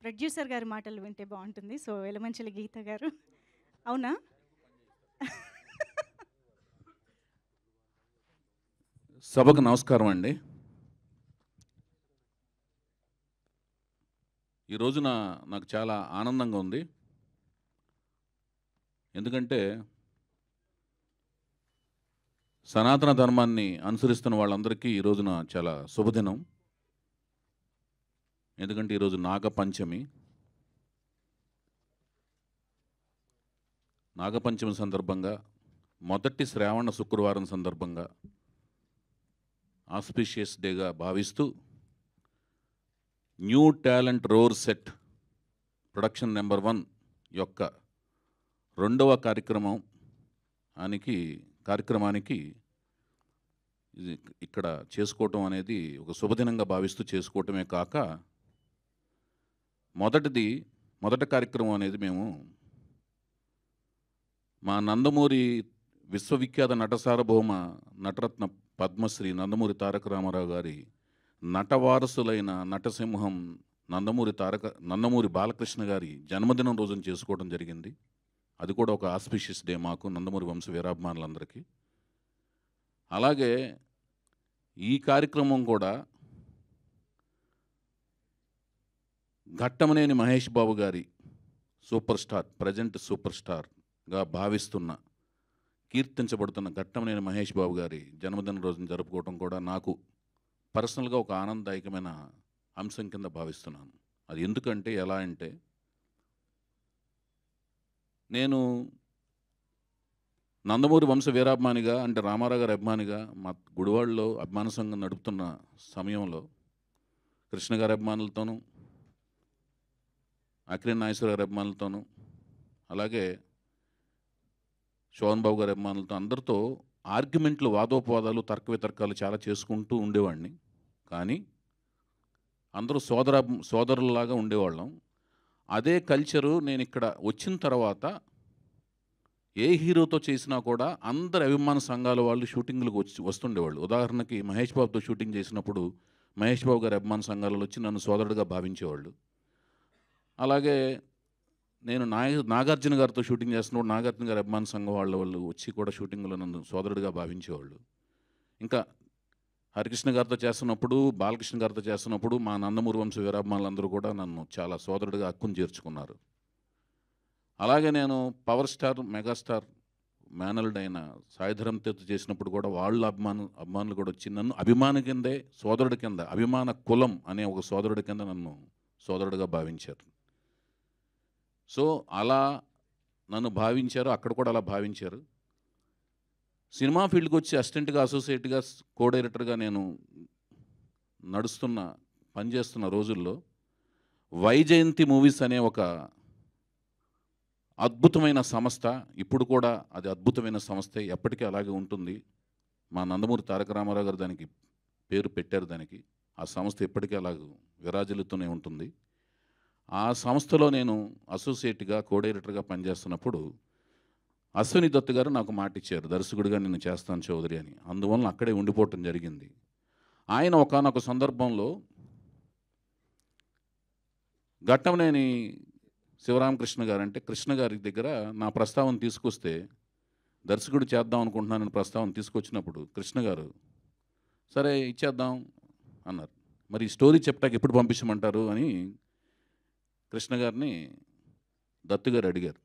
Producer గారి మాటలు వింటే బాగుంటుంది. సో, ఎలమంచిలి గీత గారు. అవునా? సభకు నమస్కారం అండి. ఈ రోజున నాకు చాలా ఆనందంగా ఉంది. ఎందుకంటే సనాతన ధర్మాన్ని అనుసరిస్తున్న వాళ్ళందరికీ ఈ రోజున చాలా శుభదినం. ఎందుకంటే ఈరోజు నాగపంచమి. నాగపంచమి సందర్భంగా మొదటి శ్రావణ శుక్రవారం సందర్భంగా ఆస్పిషియస్ డేగా భావిస్తూ new talent roar set production number 1 యొక్క రెండవ కార్యక్రమానికి ఇది ఇక్కడ చేసుకోవటం అనేది ఒక శుభదినంగా భావిస్తూ చేసుకోవటమే కాక మొదటి కార్యక్రమం అనేది మేము మా నందమూరి విశ్వవిఖ్యాత నటసార్వభౌమ నటరత్న పద్మశ్రీ నందమూరి తారక రామారావు గారి నటవారసులైన నటసింహం నందమూరి బాలకృష్ణ గారి జన్మదినం రోజున చేసుకోవడం జరిగింది. అది కూడా ఒక ఆస్పిషియస్ డే మాకు నందమూరి వంశ వీరాభిమానులందరికీ. అలాగే ఈ కార్యక్రమం కూడా ఘట్టమనేని మహేష్ బాబు గారి ప్రజెంట్ సూపర్ స్టార్గా భావిస్తున్న కీర్తించబడుతున్న ఘట్టమనేని మహేష్ బాబు గారి జన్మదిన రోజున జరుపుకోవడం కూడా నాకు పర్సనల్గా ఒక ఆనందదాయకమైన అంశం కింద భావిస్తున్నాను. అది ఎందుకంటే ఎలా అంటే నేను నందమూరి వంశ వీరాభిమానిగా అంటే రామారావు గారి అభిమానిగా మా గుడివాడలో అభిమాన సంఘం నడుపుతున్న సమయంలో కృష్ణ గారి అభిమానులతోనూ అక్కినేని నాగేశ్వర గారి అభిమానులతోనూ అలాగే శోభన్ బాబు గారి అభిమానులతో అందరితో ఆర్గ్యుమెంట్లు వాదోపవాదాలు తర్క వితర్కాలు చాలా చేసుకుంటూ ఉండేవాడిని. కానీ అందరూ సోదరులలాగా ఉండేవాళ్ళం. అదే కల్చరు నేను ఇక్కడ వచ్చిన తర్వాత ఏ హీరోతో చేసినా కూడా అందరి అభిమాన సంఘాల వాళ్ళు షూటింగ్లకు వస్తుండేవాళ్ళు. ఉదాహరణకి మహేష్ బాబుతో షూటింగ్ చేసినప్పుడు మహేష్ బాబు గారి అభిమాన సంఘాలలో వచ్చి నన్ను సోదరుడిగా భావించేవాళ్ళు. అలాగే నేను నాగార్జున గారితో షూటింగ్ చేస్తున్నప్పుడు నాగార్జున గారి అభిమాన సంఘం వాళ్ళు వచ్చి కూడా షూటింగ్లో నన్ను సోదరుడిగా భావించేవాళ్ళు. ఇంకా హరికృష్ణ గారితో చేస్తున్నప్పుడు బాలకృష్ణ గారితో చేస్తున్నప్పుడు మా నందమూరి వంశ వీరాభిమానులందరూ కూడా నన్ను చాలా సోదరుడిగా హక్కును చేర్చుకున్నారు. అలాగే నేను పవర్ స్టార్ మెగాస్టార్ మేనల్డ్ అయిన సాయిధరం తేజ్ చేసినప్పుడు కూడా వాళ్ళ అభిమానులు కూడా వచ్చి నన్ను అభిమాని కిందే సోదరుడి కింద అభిమాన కులం అనే ఒక సోదరుడి కింద నన్ను సోదరుడిగా భావించారు. సో అలా నన్ను భావించారు, అక్కడ కూడా అలా భావించారు. సినిమా ఫీల్డ్కి వచ్చి అసిస్టెంట్గా అసోసియేట్గా కో డైరెక్టర్గా నేను పనిచేస్తున్న రోజుల్లో వైజయంతి మూవీస్ అనే ఒక అద్భుతమైన సంస్థ, ఇప్పుడు కూడా అది అద్భుతమైన సంస్థే, ఎప్పటికీ అలాగే ఉంటుంది. మా నందమూరి తారక రామారావు గారు దానికి పేరు పెట్టారు. దానికి ఆ సంస్థ ఎప్పటికీ అలాగ విరాజిల్లుతూనే ఉంటుంది. ఆ సంస్థలో నేను అసోసియేట్గా కో డైరెక్టర్గా పనిచేస్తున్నప్పుడు అశ్విని దత్ గారు నాకు మాట ఇచ్చారు, దర్శకుడిగా నేను చేస్తాను చౌదరి అని. అందువలన అక్కడే ఉండిపోవటం జరిగింది. ఆయన ఒకానొక సందర్భంలో ఘట్టమనేని శివరామకృష్ణ గారు అంటే కృష్ణ గారి దగ్గర నా ప్రస్తావన తీసుకొస్తే దర్శకుడు చేద్దాం అనుకుంటున్నానని ప్రస్తావన తీసుకొచ్చినప్పుడు కృష్ణ గారు సరే ఇచ్చేద్దాం అన్నారు. మరి స్టోరీ చెప్పడానికి ఎప్పుడు పంపించమంటారు అని కృష్ణ గారిని దత్తు గారు అడిగారు.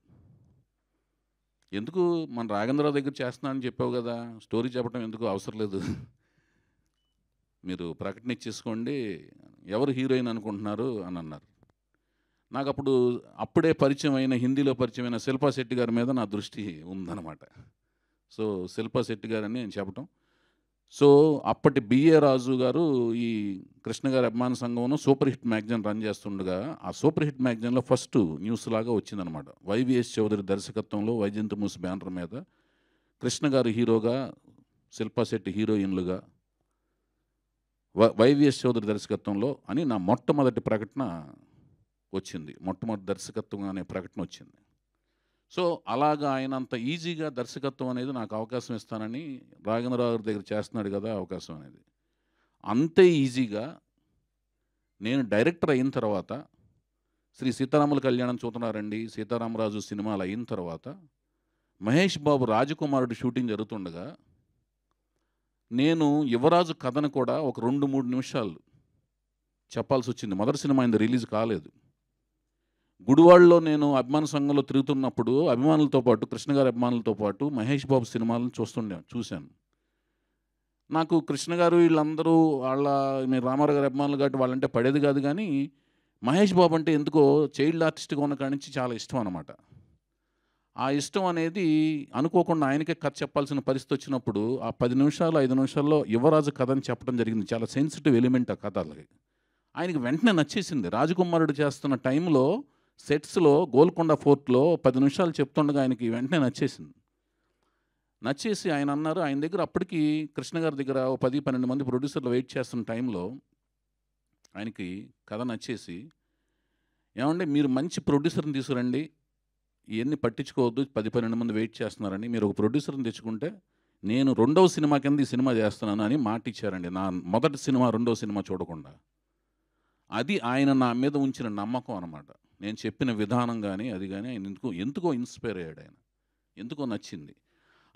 ఎందుకు మన రాఘేంద్రరావు దగ్గర చేస్తున్నానని చెప్పావు కదా, స్టోరీ చెప్పడం ఎందుకు అవసరం లేదు, మీరు ప్రకటన ఇచ్చేసుకోండి, ఎవరు హీరోయిన్ అనుకుంటున్నారు అని అన్నారు. నాకు అప్పుడే హిందీలో పరిచయమైన శిల్పా శెట్టి గారి మీద నా దృష్టి ఉందన్నమాట. సో శిల్పా శెట్టి గారని నేను చెప్పటం. సో అప్పటి బిఏ రాజు గారు ఈ కృష్ణ గారి అభిమాన సంఘంలో సూపర్ హిట్ మ్యాగజైన్ రన్ చేస్తుండగా ఆ సూపర్ హిట్ మ్యాగజైన్లో ఫస్ట్ న్యూస్ లాగా వచ్చిందనమాట. వైవిఎస్ చౌదరి దర్శకత్వంలో వైజయంతి మూవీస్ బ్యానర్ మీద కృష్ణ గారు హీరోగా, శిల్పా శెట్టి హీరోయిన్లుగా, వైవిఎస్ చౌదరి దర్శకత్వంలో అని నా మొట్టమొదటి ప్రకటన వచ్చింది. మొట్టమొదటి దర్శకత్వం అనే ప్రకటన వచ్చింది. సో అలాగా ఆయన అంత ఈజీగా దర్శకత్వం అనేది నాకు అవకాశం ఇస్తానని రాఘేంద్రరావు గారి దగ్గర చేస్తున్నాడు కదా అవకాశం అనేది, అంతే ఈజీగా నేను డైరెక్టర్ అయిన తర్వాత శ్రీ సీతారాముల కళ్యాణం చూస్తున్నారండి. సీతారామరాజు సినిమాలు అయిన తర్వాత మహేష్ బాబు రాజకుమారుడు షూటింగ్ జరుగుతుండగా నేను యువరాజు కథను కూడా ఒక 2-3 నిమిషాలు చెప్పాల్సి వచ్చింది. మొదటి సినిమా ఆయనది రిలీజ్ కాలేదు. గుడివాడలో నేను అభిమాన సంఘంలో తిరుగుతున్నప్పుడు అభిమానులతో పాటు, కృష్ణ గారి అభిమానులతో పాటు మహేష్ బాబు సినిమాలను చూశాను. నాకు కృష్ణ గారు వీళ్ళందరూ మీరు రామారావు గారి అభిమానులు కాబట్టి వాళ్ళంటే పడేది కాదు, కానీ మహేష్ బాబు అంటే ఎందుకో చైల్డ్ ఆర్టిస్ట్గా ఉన్న కాడి నుంచి చాలా ఇష్టం అన్నమాట. ఆ ఇష్టం అనేది అనుకోకుండా ఆయనకే కథ చెప్పాల్సిన పరిస్థితి వచ్చినప్పుడు ఆ 10 నిమిషాలు 5 నిమిషాల్లో యువరాజు కథని చెప్పడం జరిగింది. చాలా సెన్సిటివ్ ఎలిమెంట్ ఆ కథ. అలాగే ఆయనకి వెంటనే నచ్చేసింది. రాజకుమారుడు చేస్తున్న టైంలో సెట్స్లో గోల్కొండ ఫోర్ట్లో 10 నిమిషాలు చెప్తుండగా ఆయనకి వెంటనే నచ్చేసింది. నచ్చేసి ఆయన అన్నారు, ఆయన దగ్గర అప్పటికి కృష్ణ గారి దగ్గర 10-12 మంది ప్రొడ్యూసర్లు వెయిట్ చేస్తున్న టైంలో ఆయనకి కథ నచ్చేసి, ఏమంటే మీరు మంచి ప్రొడ్యూసర్ని తీసుకురండి, ఇవన్నీ పట్టించుకోవద్దు, 10-12 మంది వెయిట్ చేస్తున్నారని, మీరు ఒక ప్రొడ్యూసర్ని తెచ్చుకుంటే నేను 2వ సినిమా కింద ఈ సినిమా చేస్తున్నాను అని మాట ఇచ్చారండి. నా మొదటి సినిమా 2వ సినిమా చూడకుండా. అది ఆయన నా మీద ఉంచిన నమ్మకం అనమాట. నేను చెప్పిన విధానం కానీ అది కానీ ఆయన ఎందుకో ఇన్స్పైర్ అయ్యాడు. ఆయన ఎందుకో నచ్చింది.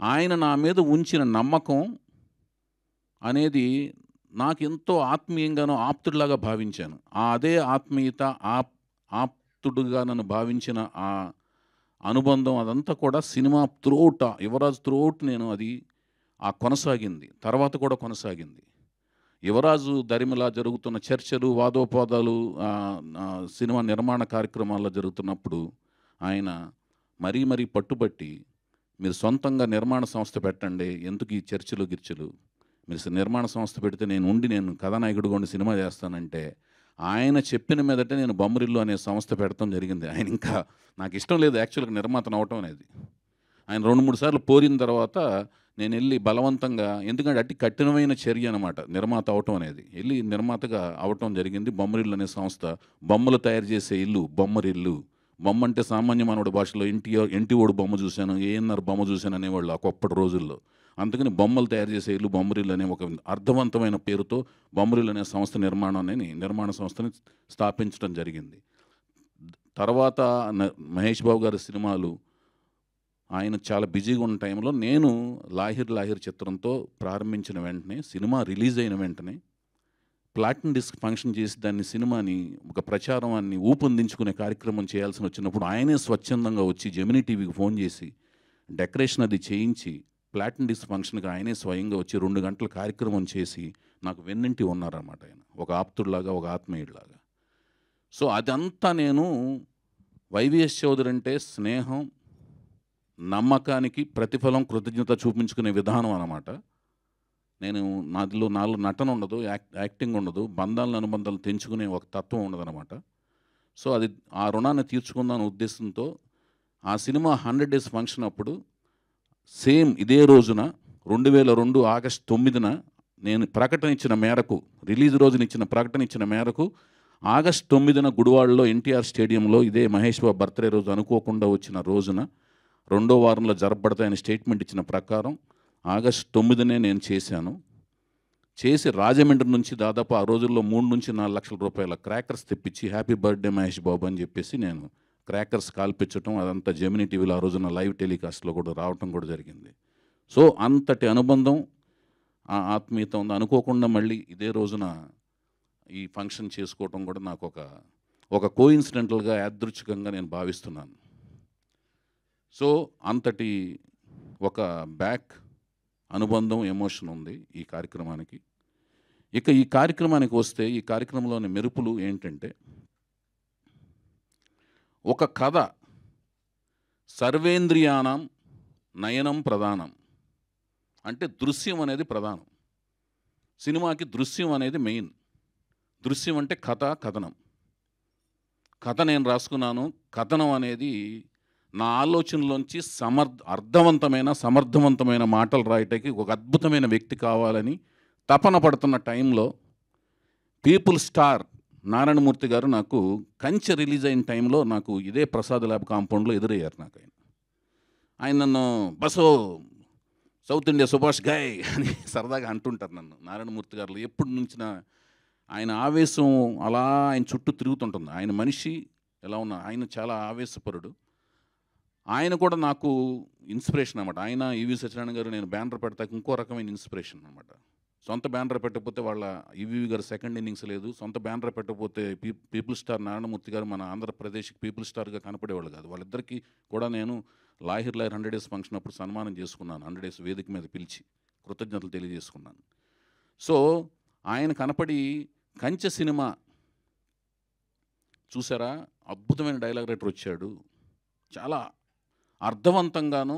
ఆయన నా మీద ఉంచిన నమ్మకం అనేది నాకు ఎంతో ఆత్మీయంగానో ఆప్తుడిలాగా భావించాను. అదే ఆత్మీయత, ఆప్తుడుగా నన్ను భావించిన ఆ అనుబంధం అదంతా కూడా సినిమా త్రూఅవుట్, యువరాజు త్రూఅవుట్ నేను అది కొనసాగింది. తర్వాత కూడా కొనసాగింది. యువరాజు దరిమిలా జరుగుతున్న చర్చలు, వాదోపాదాలు, సినిమా నిర్మాణ కార్యక్రమాల్లో జరుగుతున్నప్పుడు ఆయన మరీ పట్టుబట్టి, మీరు సొంతంగా నిర్మాణ సంస్థ పెట్టండి, ఎందుకు ఈ చర్చలు గిర్చలు, మీరు నిర్మాణ సంస్థ పెడితే నేను కథానాయకుడిగా ఉండి సినిమా చేస్తానంటే, ఆయన చెప్పిన మీదటే నేను బొమ్మరిల్లు అనే సంస్థ పెడతాం జరిగింది. ఆయన ఇంకా నాకు ఇష్టం లేదు యాక్చువల్గా నిర్మాతను అవటం అనేది. ఆయన 2-3 సార్లు పోరిన తర్వాత నేను వెళ్ళి బలవంతంగా, ఎందుకంటే అట్టి కఠినమైన చర్య అనమాట నిర్మాత అవటం అనేది, వెళ్ళి నిర్మాతగా అవటం జరిగింది. బొమ్మరిల్లు అనే సంస్థ, బొమ్మలు తయారు చేసే ఇల్లు బొమ్మరిల్లు. బొమ్మ అంటే సామాన్య మానవుడి భాషలో ఇంటివాడు బొమ్మ చూశాను, ఏఎన్ఆర్ బొమ్మ చూశాను అనేవాళ్ళు ఒకప్పటి రోజుల్లో. అందుకని బొమ్మలు తయారు చేసే ఇల్లు బొమ్మరిల్లు అనే ఒక అర్థవంతమైన పేరుతో బొమ్మరిల్లు అనే నిర్మాణ సంస్థని స్థాపించడం జరిగింది. తర్వాత మహేష్ బాబు గారి సినిమాలు ఆయన చాలా బిజీగా ఉన్న టైంలో నేను లాహిర్ చిత్రంతో ప్రారంభించిన వెంటనే, సినిమా రిలీజ్ అయిన వెంటనే ప్లాటినం డిస్క్ ఫంక్షన్ చేసి దాన్ని సినిమాని ఒక ప్రచారాన్ని ఊపొందించుకునే కార్యక్రమం చేయాల్సి వచ్చినప్పుడు ఆయనే స్వచ్ఛందంగా వచ్చి జెమినీ టీవీకి ఫోన్ చేసి డెకరేషన్ అది చేయించి ప్లాటినం డిస్క్ ఫంక్షన్కి ఆయనే స్వయంగా వచ్చి 2 గంటల కార్యక్రమం చేసి నాకు వెన్నింటి ఉన్నారన్నమాట. ఆయన ఒక ఆప్తుడిలాగా, ఒక ఆత్మీయుడిలాగా. సో అదంతా నేను వైవిఎస్ చౌదరి అంటే స్నేహం, నమ్మకానికి ప్రతిఫలం, కృతజ్ఞత చూపించుకునే విధానం అన్నమాట. నాలో నటన ఉండదు, యాక్టింగ్ ఉండదు, అనుబంధాలు తెంచుకునే ఒక తత్వం ఉండదన్నమాట. సో అది ఆ రుణాన్ని తీర్చుకుందామనే ఉద్దేశంతో ఆ సినిమా 100 డేస్ ఫంక్షన్ అప్పుడు సేమ్ ఇదే రోజున 2002 ఆగస్టు 9న నేను ప్రకటన ఇచ్చిన మేరకు, రిలీజ్ రోజున ఇచ్చిన ప్రకటన ఇచ్చిన మేరకు ఆగస్టు 9న గుడివాడలో ఎన్టీఆర్ స్టేడియంలో ఇదే మహేష్ బాబు బర్త్డే రోజు అనుకోకుండా వచ్చిన రోజున 2వ వారంలో జరపబడతాయని స్టేట్మెంట్ ఇచ్చిన ప్రకారం ఆగస్టు 9నే నేను చేసి రాజమండ్రి నుంచి దాదాపు ఆ రోజుల్లో 3-4 లక్షల రూపాయల క్రాకర్స్ తెప్పించి హ్యాపీ బర్త్డే మహేష్ బాబు అని చెప్పేసి నేను క్రాకర్స్ కాల్పించడం, అదంతా జెమినీ టీవీలో ఆ రోజున లైవ్ టెలికాస్ట్లో కూడా రావటం కూడా జరిగింది. సో అంతటి అనుబంధం, ఆ ఆత్మీయత ఉంది. అనుకోకుండా మళ్ళీ ఇదే రోజున ఈ ఫంక్షన్ చేసుకోవటం కూడా నాకు ఒక కోఇన్సిడెంటల్గా, యాదృచ్ఛికంగా నేను భావిస్తున్నాను. సో అంతటి ఒక బ్యాక్ అనుబంధం, ఎమోషన్ ఉంది ఈ కార్యక్రమానికి. ఇక ఈ కార్యక్రమానికి వస్తే, ఈ కార్యక్రమంలోని మెరుపులు ఏంటంటే, ఒక కథ సర్వేంద్రియానం నయనం ప్రధానం అంటే దృశ్యం అనేది ప్రధానం. సినిమాకి దృశ్యం అనేది మెయిన్. దృశ్యం అంటే కథనం. కథ నేను రాసుకున్నాను. కథనం అనేది నా ఆలోచనలోంచి అర్థవంతమైన, సమర్థవంతమైన మాటలు రాయటానికి ఒక అద్భుతమైన వ్యక్తి కావాలని తపన పడుతున్న టైంలో పీపుల్ స్టార్ నారాయణమూర్తి గారు నాకు కంచె రిలీజ్ అయిన టైంలో నాకు ఇదే ప్రసాద్ ల్యాబ్ కాంపౌండ్లో ఎదురయ్యారు. నాకు ఆయన నన్ను బసో సౌత్ ఇండియా సుభాష్ గాయ్ అని సరదాగా అంటుంటారు నన్ను నారాయణమూర్తి గారు. ఎప్పటి నుంచిన ఆయన ఆవేశం అలా ఆయన చుట్టూ తిరుగుతుంటుంది. ఆయన మనిషి ఎలా ఉన్నా ఆయన చాలా ఆవేశపరుడు. ఆయన కూడా నాకు ఇన్స్పిరేషన్ అనమాట. ఆయన ఈవి సత్యనారాయణ గారు నేను బ్యానర్ పెడతాక ఇంకో రకమైన ఇన్స్పిరేషన్ అనమాట. సొంత బ్యానర్ పెట్టకపోతే వాళ్ళ ఈవీవి గారు సెకండ్ ఇన్నింగ్స్ లేదు. సొంత బ్యానర్ పెట్టకపోతే పీపుల్ స్టార్ నారాయణమూర్తి గారు మన ఆంధ్రప్రదేశ్కి పీపుల్ స్టార్గా కనపడేవాళ్ళు కాదు. వాళ్ళిద్దరికీ కూడా నేను లాహిర్ 100 డేస్ ఫంక్షన్ అప్పుడు సన్మానం చేసుకున్నాను. 100 డేస్ వేదిక మీద పిలిచి కృతజ్ఞతలు తెలియజేసుకున్నాను. సో ఆయన కనపడి కంచె సినిమా చూసారా, అద్భుతమైన డైలాగ్ రైటర్ వచ్చాడు, చాలా అర్థవంతంగాను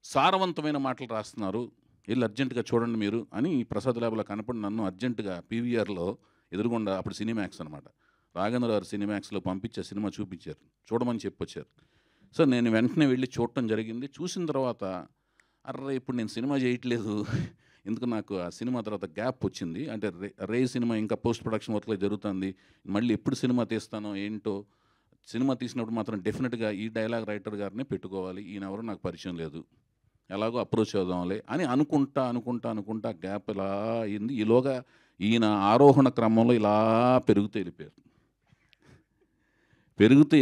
సారవంతమైన మాటలు రాస్తున్నారు, వెళ్ళి అర్జెంటుగా చూడండి మీరు అని ప్రసాద్ ల్యాబ్లో కనపడి నన్ను అర్జెంటుగా పీవీఆర్లో ఎదురుగుండా, అప్పుడు సినిమాక్స్ అనమాట, రాఘవేంద్ర గారు సినిమాక్స్లో పంపించే సినిమా చూపించారు, చూడమని చెప్పొచ్చారు. సో నేను వెంటనే వెళ్ళి చూడటం జరిగింది. చూసిన తర్వాత అర్రే ఇప్పుడు నేను సినిమా చేయట్లేదు, ఎందుకు నాకు ఆ సినిమా తర్వాత గ్యాప్ వచ్చింది, అంటే రే సినిమా ఇంకా పోస్ట్ ప్రొడక్షన్ వర్క్లో జరుగుతుంది, మళ్ళీ ఎప్పుడు సినిమా తీస్తానో ఏంటో, సినిమా తీసినప్పుడు మాత్రం డెఫినెట్గా ఈ డైలాగ్ రైటర్ గారిని పెట్టుకోవాలి, ఈయన ఎవరో నాకు పరిచయం లేదు, ఎలాగో అప్రోచ్ అవుదాంలే అని అనుకుంటా గ్యాప్ ఇలా అయింది. ఈలోగా ఈయన ఆరోహణ క్రమంలో ఇలా పెరుగుతూ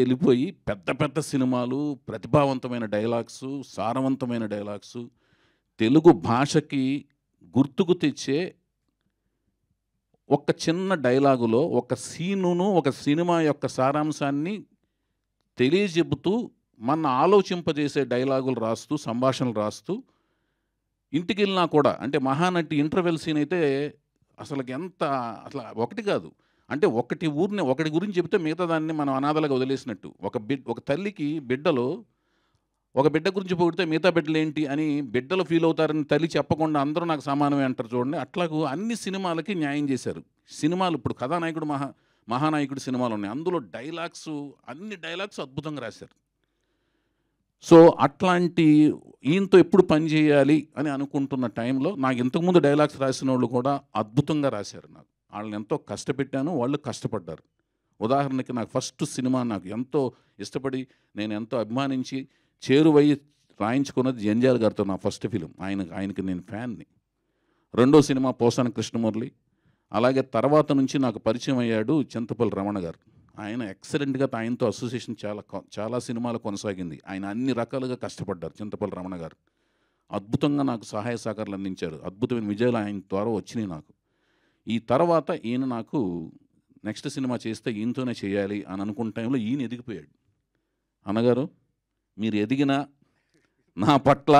వెళ్ళిపోయి పెద్ద పెద్ద సినిమాలు, ప్రతిభావంతమైన డైలాగ్సు, సారవంతమైన డైలాగ్సు, తెలుగు భాషకి గుర్తుకు తెచ్చే ఒక చిన్న డైలాగులో ఒక సీనును, ఒక సినిమా యొక్క సారాంశాన్ని తెలియజెబుతూ మన ఆలోచింపజేసే డైలాగులు రాస్తూ, సంభాషణలు రాస్తూ, ఇంటికి వెళ్ళినా కూడా అంటే మహానటి ఇంటర్వెల్ సీన్ అయితే అసలు ఒకటి కాదు, అంటే ఒకటి గురించి చెప్తే మిగతా దాన్ని మనం అనాథలుగా వదిలేసినట్టు. ఒక తల్లికి ఒక బిడ్డ గురించి పొగిడితే మిగతా బిడ్డలు ఏంటి అని బిడ్డలు ఫీల్ అవుతారని తల్లి చెప్పకుండా అందరూ నాకు సమానమే అంటారు చూడండి. అట్లాగూ అన్ని సినిమాలకి న్యాయం చేశారు. సినిమాలు ఇప్పుడు కథానాయకుడు మహానాయకుడు సినిమాలు ఉన్నాయి, అందులో అన్ని డైలాగ్స్ అద్భుతంగా రాశారు. సో అట్లాంటి ఈయనతో ఎప్పుడు పని చేయాలి అని అనుకుంటున్న టైంలో నాకు ఇంతకుముందు డైలాగ్స్ రాసిన వాళ్ళు కూడా అద్భుతంగా రాశారు. వాళ్ళని ఎంతో కష్టపెట్టాను, వాళ్ళు కష్టపడ్డారు. ఉదాహరణకి నాకు ఫస్ట్ సినిమా నాకు ఎంతో ఇష్టపడి నేను ఎంతో అభిమానించి చేరువయ్యి రాయించుకున్నది జంజాల్ గారితో నా ఫస్ట్ ఫిలిం. ఆయనకి నేను ఫ్యాన్ని. రెండో సినిమా పోసాని కృష్ణమురళి. అలాగే తర్వాత నుంచి నాకు పరిచయం అయ్యాడు చింతపల్లి రమణ గారు. ఆయన ఎక్సలెంట్గా ఆయనతో అసోసియేషన్ చాలా సినిమాలు కొనసాగింది. ఆయన అన్ని రకాలుగా కష్టపడ్డారు. చింతపల్లి రమణ గారు అద్భుతంగా నాకు సహాయ సహకారాలు అందించారు. అద్భుతమైన విజయాలు ఆయన ద్వారా వచ్చినాయి నాకు. ఈ తర్వాత ఈయన నాకు నెక్స్ట్ సినిమా చేస్తే ఈయనతోనే చేయాలి అని అనుకున్న టైంలో ఈయన ఎదిగిపోయాడు. అన్నగారు మీరు ఎదిగిన నా పట్ల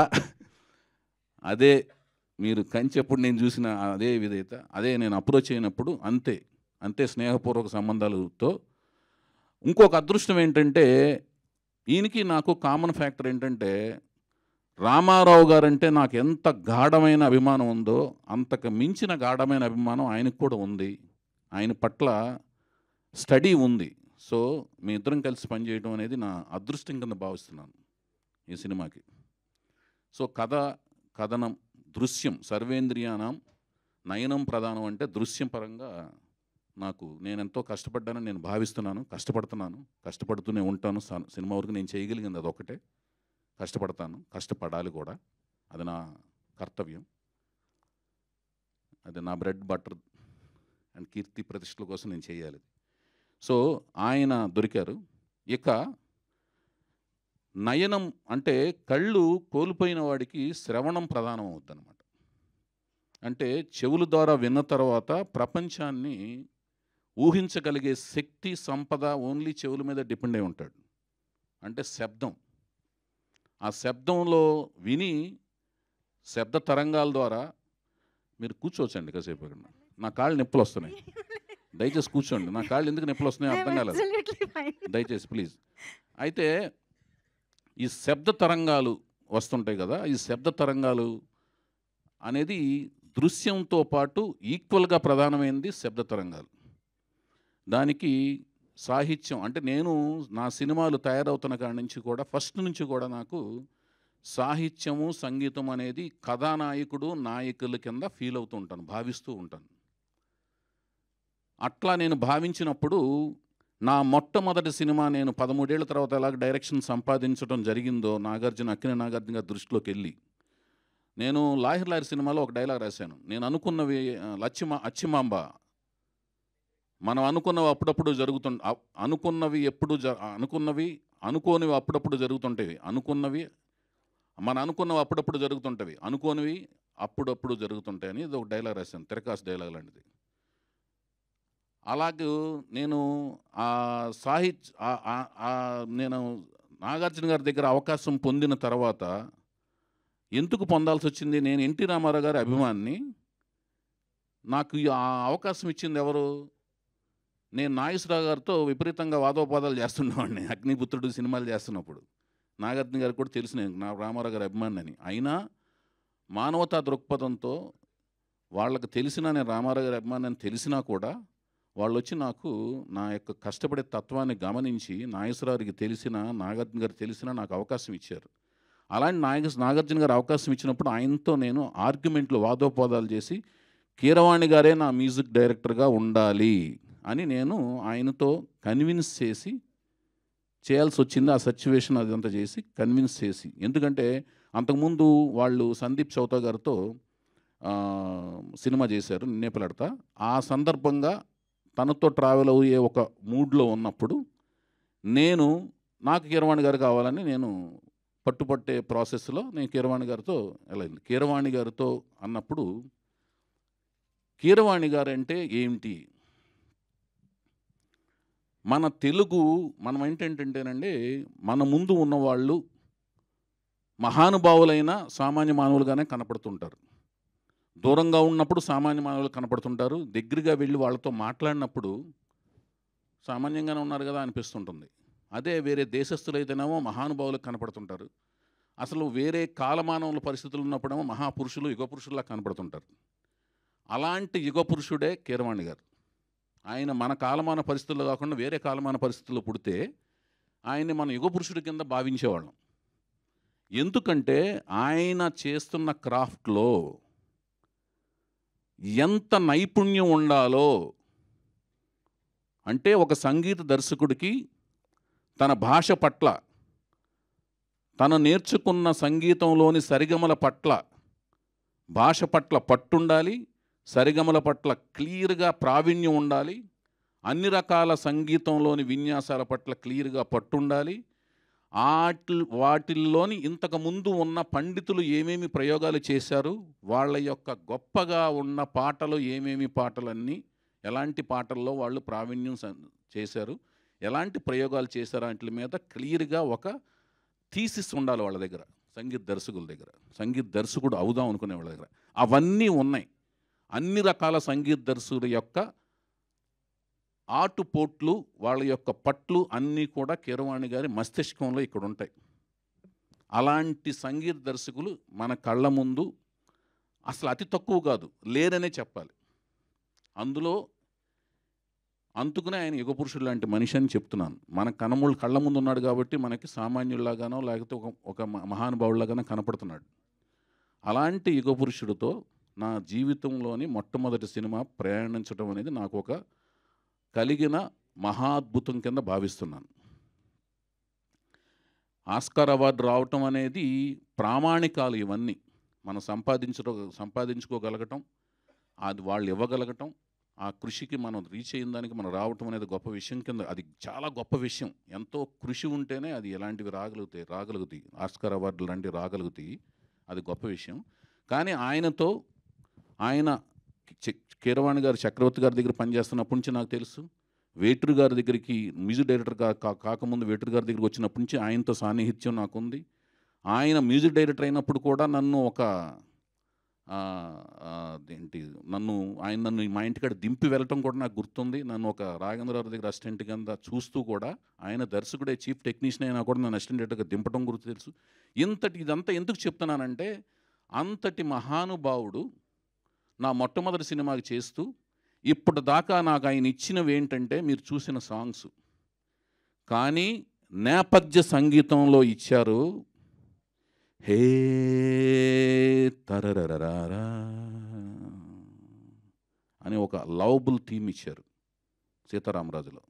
అదే మీరు కంచెప్పుడు నేను చూసిన అదే విధేయత, అదే నేను అప్రోచ్ అయినప్పుడు అంతే స్నేహపూర్వక సంబంధాలతో. ఇంకొక అదృష్టం ఏంటంటే ఈయనకి నాకు కామన్ ఫ్యాక్టర్ ఏంటంటే రామారావు గారంటే నాకు ఎంత గాఢమైన అభిమానం ఉందో అంతకు మించిన గాఢమైన అభిమానం ఆయనకు కూడా ఉంది. ఆయన పట్ల స్టడీ ఉంది. సో మీ ఇద్దరం కలిసి పనిచేయడం అనేది నా అదృష్టం కింద భావిస్తున్నాను ఈ సినిమాకి. సో కథనం, దృశ్యం, సర్వేంద్రియానం నయనం ప్రధానం అంటే దృశ్యం పరంగా నేను ఎంతో కష్టపడ్డానని నేను భావిస్తున్నాను, కష్టపడుతూనే ఉంటాను. సినిమా వరకు నేను చేయగలిగింది అదొకటే. కష్టపడాలి కూడా, అది నా కర్తవ్యం, అది నా బ్రెడ్ బటర్ అండ్ కీర్తి ప్రతిష్టల కోసం నేను చేయాలి. సో ఆయన దొరికారు. ఇక నయనం అంటే కళ్ళు కోల్పోయిన వాడికి శ్రవణం ప్రధానం అవుద్దన్నమాట. అంటే చెవుల ద్వారా విన్న తర్వాత ప్రపంచాన్ని ఊహించగలిగే శక్తి, సంపద ఓన్లీ చెవుల మీద డిపెండ్ అయి ఉంటాడు. అంటే శబ్దం, ఆ శబ్దంలో విని శబ్ద తరంగాల ద్వారా మీరు కూర్చోవచ్చండి కాసేపు. అక్కడ నా కాళ్ళు నొప్పులు వస్తున్నాయి, దయచేసి కూర్చోండి. నా కాళ్ళు ఎందుకు నొప్పులు వస్తున్నాయో అర్థం కాలేదు, దయచేసి ప్లీజ్. అయితే ఈ శబ్ద తరంగాలు వస్తుంటాయి కదా, ఈ శబ్ద తరంగాలు అనేది దృశ్యంతో పాటు ఈక్వల్గా ప్రధానమైనది శబ్ద తరంగాలు. దానికి సాహిత్యం అంటే నేను నా సినిమాలు తయారవుతున్న కాడి నుంచి కూడా ఫస్ట్ నుంచి కూడా నాకు సాహిత్యము, సంగీతం అనేది కథానాయకుడు, నాయకుల కింద ఫీల్ అవుతూ ఉంటాను, భావిస్తూ ఉంటాను. అట్లా నేను భావించినప్పుడు నా మొట్టమొదటి సినిమా నేను 13 ఏళ్ల తర్వాత ఎలాగ డైరెక్షన్ సంపాదించడం జరిగిందో అక్కినే నాగార్జున గారి దృష్టిలోకి వెళ్ళి నేను లాహిర్ సినిమాలో ఒక డైలాగ్ రాశాను. నేను అనుకున్నవి అచ్చిమాంబ మనం అనుకున్నవి అప్పుడప్పుడు అనుకోనివి అప్పుడప్పుడు జరుగుతుంటాయి. అనుకున్నవి అప్పుడప్పుడు జరుగుతుంటవి. అనుకోనివి అప్పుడప్పుడు జరుగుతుంటాయని ఇది ఒక డైలాగ్ రాశాను. తిరకాసు డైలాగ్ లాంటిది. అలాగే నేను నేను నాగార్జున గారి దగ్గర అవకాశం పొందిన తర్వాత ఎందుకు పొందాల్సొచ్చింది? నేను ఎన్టీ రామారావు గారి అభిమానిని. నాకు ఆ అవకాశం ఇచ్చింది ఎవరు? నేను నాగేశ్వరరావు గారితో విపరీతంగా వాదోపవాదాలు చేస్తుండేవాడిని. అగ్నిపుత్రుడు సినిమాలు చేస్తున్నప్పుడు. నాగార్జున గారికి కూడా తెలుసు నేను రామారావు గారి అభిమానిని. అయినా మానవతా దృక్పథంతో వాళ్ళకి తెలిసినా, నేను రామారావు గారి అభిమాని అని తెలిసినా కూడా వాళ్ళొచ్చి నాకు నా యొక్క కష్టపడే తత్వాన్ని గమనించి నాగేశ్వరరావుకి తెలిసినా, నాగార్జున గారికి తెలిసినా నాకు అవకాశం ఇచ్చారు. అలాంటి నాగార్జున గారు అవకాశం ఇచ్చినప్పుడు ఆయనతో నేను ఆర్గ్యుమెంట్లు, వాదోపవాదాలు చేసి కీరవాణి గారే నా మ్యూజిక్ డైరెక్టర్గా ఉండాలి అని నేను ఆయనతో కన్విన్స్ చేసి చేయాల్సి వచ్చింది. ఆ సిచ్యువేషన్ అదంతా చేసి కన్విన్స్ చేసి, ఎందుకంటే అంతకుముందు వాళ్ళు సందీప్ చౌతా గారితో సినిమా చేశారు నిన్నే పెళ్ళాడతా. ఆ సందర్భంగా తనతో ట్రావెల్ అయ్యే ఒక మూడ్లో ఉన్నప్పుడు నాకు కీరవాణి గారు కావాలని నేను పట్టుపట్టే ప్రాసెస్లో నేను కీరవాణి గారితో వెళ్ళింది. కీరవాణి గారితో అన్నప్పుడు కీరవాణి గారు అంటే ఏమిటి? మనం ఏంటంటేనండి, మన ముందు ఉన్నవాళ్ళు మహానుభావులైన సామాన్య మానవులుగానే కనపడుతుంటారు. దూరంగా ఉన్నప్పుడు సామాన్య మానవులు కనపడుతుంటారు. దగ్గరగా వెళ్ళి వాళ్ళతో మాట్లాడినప్పుడు సామాన్యంగానే ఉన్నారు కదా అనిపిస్తుంటుంది. అదే వేరే దేశస్తులైతేనేమో మహానుభావులకు కనపడుతుంటారు. అసలు వేరే కాలమానవుల పరిస్థితులు ఉన్నప్పుడేమో మహాపురుషులు, యుగపురుషుల్లా కనపడుతుంటారు. అలాంటి యుగపురుషుడే కీరవాణి గారు. ఆయన మన కాలమాన పరిస్థితుల్లో కాకుండా వేరే కాలమాన పరిస్థితుల్లో పుడితే ఆయన్ని మన యుగపురుషుడి కింద భావించేవాళ్ళం. ఎందుకంటే ఆయన చేస్తున్న క్రాఫ్ట్లో ఎంత నైపుణ్యం ఉండాలో, అంటే ఒక సంగీత దర్శకుడికి తన భాష పట్ల, తను నేర్చుకున్న సంగీతంలోని సరిగమల పట్ల, భాష పట్ల పట్టుండాలి, సరిగమల పట్ల క్లియర్గా ప్రావీణ్యం ఉండాలి, అన్ని రకాల సంగీతంలోని విన్యాసాల పట్ల క్లియర్గా పట్టుండాలి. వాటిల్లోని ఇంతకుముందు ఉన్న పండితులు ఏమేమి ప్రయోగాలు చేశారు, వాళ్ళ యొక్క గొప్పగా ఉన్న పాటలు ఏమేమి పాటలన్నీ, ఎలాంటి పాటల్లో వాళ్ళు ప్రావీణ్యం చేశారు, ఎలాంటి ప్రయోగాలు చేశారు, వాటి మీద క్లియర్గా ఒక థీసిస్ ఉండాలి వాళ్ళ దగ్గర, సంగీత దర్శకుల దగ్గర, సంగీత దర్శకుడు అవుదాం అనుకునే వాళ్ళ దగ్గర. అవన్నీ ఉన్నాయి. అన్ని రకాల సంగీత దర్శకుల యొక్క ఆటుపోట్లు, వాళ్ళ యొక్క పట్లు అన్నీ కూడా కీరవాణి గారి మస్తిష్కంలో ఇక్కడ ఉంటాయి. అలాంటి సంగీత దర్శకులు మన కళ్ళ ముందు అసలు అతి తక్కువ కాదు, లేరనే చెప్పాలి. అందుకునే ఆయన యుగపురుషుడు లాంటి మనిషి అని చెప్తున్నాను. మన కళ్ళ ముందు ఉన్నాడు కాబట్టి మనకి సామాన్యుల్లాగానో లేకపోతే ఒక మహానుభావులాగానో కనపడుతున్నాడు. అలాంటి యుగపురుషుడితో నా జీవితంలోని మొట్టమొదటి సినిమా ప్రయాణించడం అనేది నాకు ఒక కలిగిన మహాద్భుతం కింద భావిస్తున్నాను. ఆస్కార్ అవార్డు రావటం అనేది ప్రామాణికాలు. ఇవన్నీ మనం సంపాదించుకోగలగటం, అది వాళ్ళు ఇవ్వగలగటం, ఆ కృషికి మనం రీచ్ అయిన దానికి మనం రావటం అనేది గొప్ప విషయం కింద, అది చాలా గొప్ప విషయం. ఎంతో కృషి ఉంటేనే అది ఎలాంటివి రాగలుగుతాయి, ఆస్కార్ అవార్డులు లాంటివి రాగలుగుతాయి. అది గొప్ప విషయం. కానీ ఆయన కీరవాణి గారు చక్రవర్తి గారి దగ్గర పనిచేస్తున్నప్పటి నుంచి నాకు తెలుసు. వేటూరు గారి దగ్గరికి మ్యూజిక్ డైరెక్టర్ కాకముందు వేటూరు గారి దగ్గరికి వచ్చినప్పటి నుంచి ఆయనతో సాన్నిహిత్యం నాకుంది. ఆయన మ్యూజిక్ డైరెక్టర్ అయినప్పుడు కూడా నన్ను నన్ను మా ఇంటికాడ దింపి వెళ్ళటం కూడా నాకు గుర్తుంది. నన్ను ఒక రాఘవేంద్రరావు దగ్గర అసిస్టెంట్ కింద చూస్తూ కూడా, ఆయన దర్శకుడే, చీఫ్ టెక్నీషియన్ అయినా కూడా నన్ను అసిస్టెంట్ డైరెక్టర్గా దింపడం గుర్తు తెలుసు. ఇదంతా ఎందుకు చెప్తున్నానంటే, అంతటి మహానుభావుడు నా మొట్టమొదటి సినిమాకి చేస్తూ ఇప్పుడు దాకా నాకు ఆయన ఇచ్చినవి ఏంటంటే మీరు చూసిన సాంగ్స్, కానీ నేపథ్య సంగీతంలో ఇచ్చారు. హే తరరరారా అని ఒక లవబుల్ థీమ్ ఇచ్చారు సీతారామరాజులో.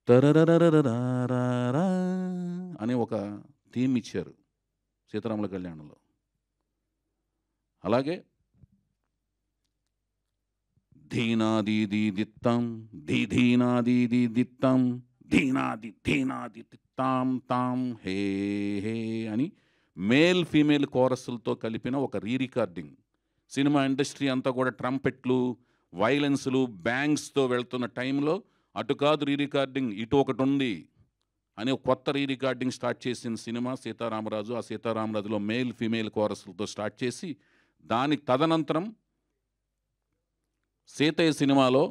తరరరరారా అని ఒక థీమ్ ఇచ్చారు సీతారాముల కళ్యాణంలో. అలాగే ధీనాదీదీదిత్తం ధీధీనాదీదీదిత్తం ధీనాదిత్తాం తాం హే హే అని మేల్ ఫీమేల్ కోరస్లతో కలిపిన ఒక రికార్డింగ్. సినిమా ఇండస్ట్రీ అంతా కూడా ట్రంపెట్లు, వైలెన్స్లు, బ్యాంగ్స్తో వెళ్తున్న టైంలో అటు కాదు రికార్డింగ్, ఇటు ఒకటి ఉంది అని ఒక కొత్త రికార్డింగ్ స్టార్ట్ చేసిన సినిమా సీతారామరాజు. ఆ సీతారామరాజులో మేల్ ఫీమేల్ కోరస్లతో స్టార్ట్ చేసి దానికి తదనంతరం సీతయ్య సినిమాలో,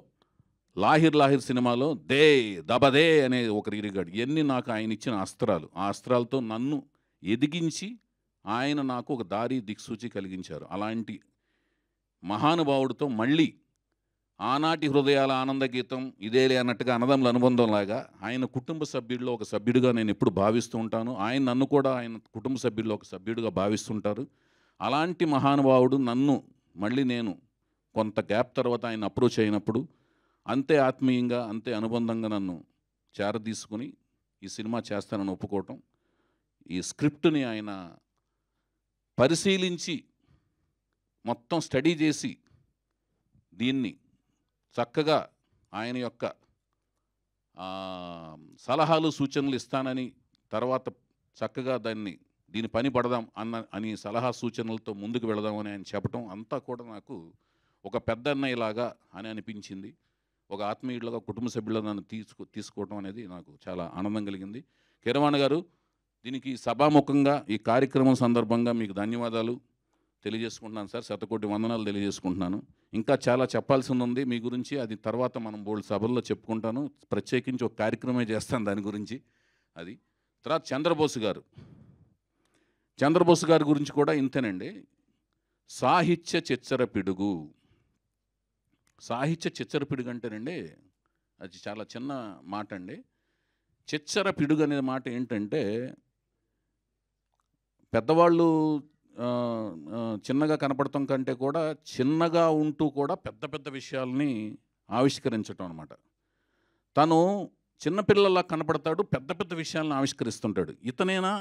లాహిర్ లాహిర్ సినిమాలో దే దబదే అనే ఒక రికార్డ్. ఇవన్నీ నాకు ఆయన ఇచ్చిన అస్త్రాలు. ఆ అస్త్రాలతో నన్ను ఎదిగించి ఆయన నాకు ఒక దారి దిక్సూచి కలిగించారు. అలాంటి మహానుభావుడితో మళ్ళీ ఆనాటి హృదయాల ఆనంద గీతం ఇదేలే అన్నట్టుగా అన్నదమ్ముల అనుబంధంలాగా ఆయన కుటుంబ సభ్యుల్లో ఒక సభ్యుడిగా నేను ఎప్పుడు భావిస్తూ ఉంటాను. ఆయన నన్ను కూడా ఆయన కుటుంబ సభ్యుల్లో ఒక సభ్యుడిగా భావిస్తుంటారు. అలాంటి మహానుభావుడు నన్ను మళ్ళీ నేను కొంత గ్యాప్ తర్వాత ఆయన అప్రోచ్ అయినప్పుడు అంతే ఆత్మీయంగా, అంతే అనుబంధంగా నన్ను చేరదీసుకుని ఈ సినిమా చేస్తానని ఒప్పుకోవటం, ఈ స్క్రిప్ట్ని ఆయన పరిశీలించి మొత్తం స్టడీ చేసి దీన్ని చక్కగా ఆయన యొక్క సలహాలు సూచనలు ఇస్తానని, తర్వాత చక్కగా దీని పని పడదాం అని సలహా సూచనలతో ముందుకు వెళదామని ఆయన చెప్పటం అంతా కూడా నాకు ఒక పెద్ద అన్నయ్యలాగా అని అనిపించింది. ఒక ఆత్మీయులుగా, కుటుంబ సభ్యులుగా నన్ను తీసుకోవటం అనేది నాకు చాలా ఆనందం కలిగింది. కీరవాణి గారు, దీనికి సభాముఖంగా ఈ కార్యక్రమం సందర్భంగా మీకు ధన్యవాదాలు తెలియజేసుకుంటున్నాను సార్. శతకోటి వందనాలు తెలియజేసుకుంటున్నాను. ఇంకా చాలా చెప్పాల్సింది ఉంది మీ గురించి, అది తర్వాత మనం బోల్డ్ సభల్లో చెప్పుకుంటాను. ప్రత్యేకించి ఒక కార్యక్రమే చేస్తాను దాని గురించి. అది తర్వాత చంద్రబోసు గారి గురించి కూడా ఇంతేనండి. సాహిత్య చిచ్చర పిడుగు. సాహిత్య చిచ్చర పిడుగు అంటేనండి అది చాలా చిన్న మాట అండి. చిచ్చర పిడుగు అనే మాట ఏంటంటే, పెద్దవాళ్ళు చిన్నగా కనపడటం కంటే కూడా చిన్నగా ఉంటూ కూడా పెద్ద పెద్ద విషయాల్ని ఆవిష్కరించటం అనమాట. తను చిన్నపిల్లలా కనపడతాడు, పెద్ద పెద్ద విషయాలను ఆవిష్కరిస్తుంటాడు. ఇతనేనా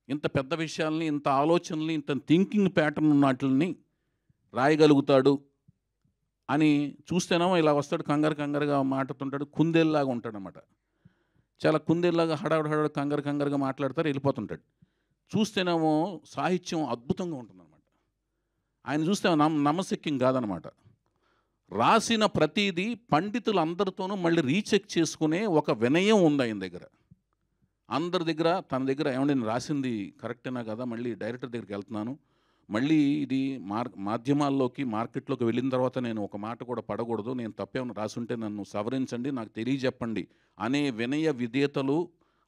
ఇంత పెద్ద విషయాల్ని, ఇంత ఆలోచనల్ని, ఇంత థింకింగ్ ప్యాటర్న్ ఉన్నట్లని రాయగలుగుతాడు అని చూస్తేనేమో ఇలా వస్తాడు, కంగారుగా మాట్లాడుతుంటాడు, కుందేల్లాగా ఉంటాడనమాట. చాలా కుందేల్లాగా హడావుడి కంగారుగా మాట్లాడతారు, వెళ్ళిపోతుంటాడు. చూస్తేనేమో సాహిత్యం అద్భుతంగా ఉంటుందన్నమాట. ఆయన చూస్తే నమ్మశక్యం కాదనమాట. రాసిన ప్రతిదీ పండితులందరితోనూ మళ్ళీ రీచెక్ చేసుకునే ఒక వినయం ఉంది ఆయన దగ్గర. అందరి దగ్గర తన దగ్గర ఏమంటే నేను రాసింది కరెక్టేనా కదా, మళ్ళీ డైరెక్టర్ దగ్గరికి వెళ్తున్నాను, మళ్ళీ ఇది మాధ్యమాల్లోకి, మార్కెట్లోకి వెళ్ళిన తర్వాత నేను ఒక మాట కూడా పడకూడదు, నేను తప్పేమైనా రాసుంటే నన్ను సవరించండి, నాకు తెలియజెప్పండి అనే వినయ విధేయతలు,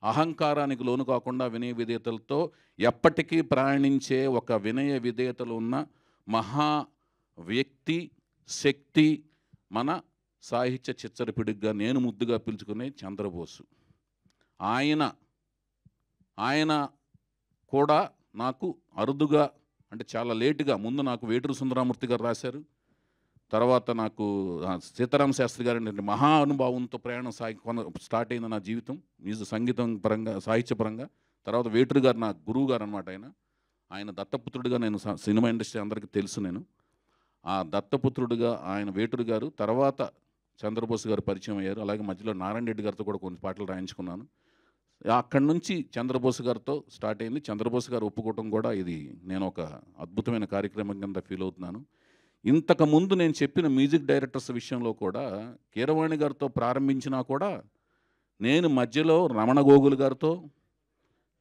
అహంకారానికి లోను కాకుండా వినయ విధేయతలతో ఎప్పటికీ ప్రయాణించే ఒక వినయ విధేయతలు ఉన్న మహా వ్యక్తి, శక్తి మన సాహిత్య చిచ్చరపిడిగా నేను ముద్దుగా పిలుచుకునే చంద్రబోసు. ఆయన కూడా నాకు అరుదుగా, అంటే చాలా లేటుగా, ముందు నాకు వేటూరు సుందరమూర్తి గారు రాశారు, తర్వాత నాకు సీతారామ శాస్త్రి గారు అంటే మహా అనుభవంతో ప్రయాణం స్టార్ట్ అయింది నా జీవితం, సంగీతం పరంగా, సాహిత్యపరంగా. తర్వాత వేటూరు గారు నా గురువు గారు అనమాట. ఆయన దత్తపుత్రుడిగా, నేను సినిమా ఇండస్ట్రీ అందరికీ తెలుసు, నేను ఆ దత్తపుత్రుడిగా ఆయన వేటూరు గారు. తర్వాత చంద్రబోసు గారు పరిచయం అయ్యారు. అలాగే మధ్యలో నారాయణ రెడ్డి గారితో కూడా కొన్ని పాటలు రాయించుకున్నాను. అక్కడి నుంచి చంద్రబోసు గారితో స్టార్ట్ అయింది. చంద్రబోసు గారు ఒప్పుకోవటం కూడా ఇది నేను ఒక అద్భుతమైన కార్యక్రమం కింద ఫీల్ అవుతున్నాను. ఇంతకుముందు నేను చెప్పిన మ్యూజిక్ డైరెక్టర్స్ విషయంలో కూడా కీరవాణి గారితో ప్రారంభించినా కూడా నేను మధ్యలో రమణ గోగుల్ గారితో,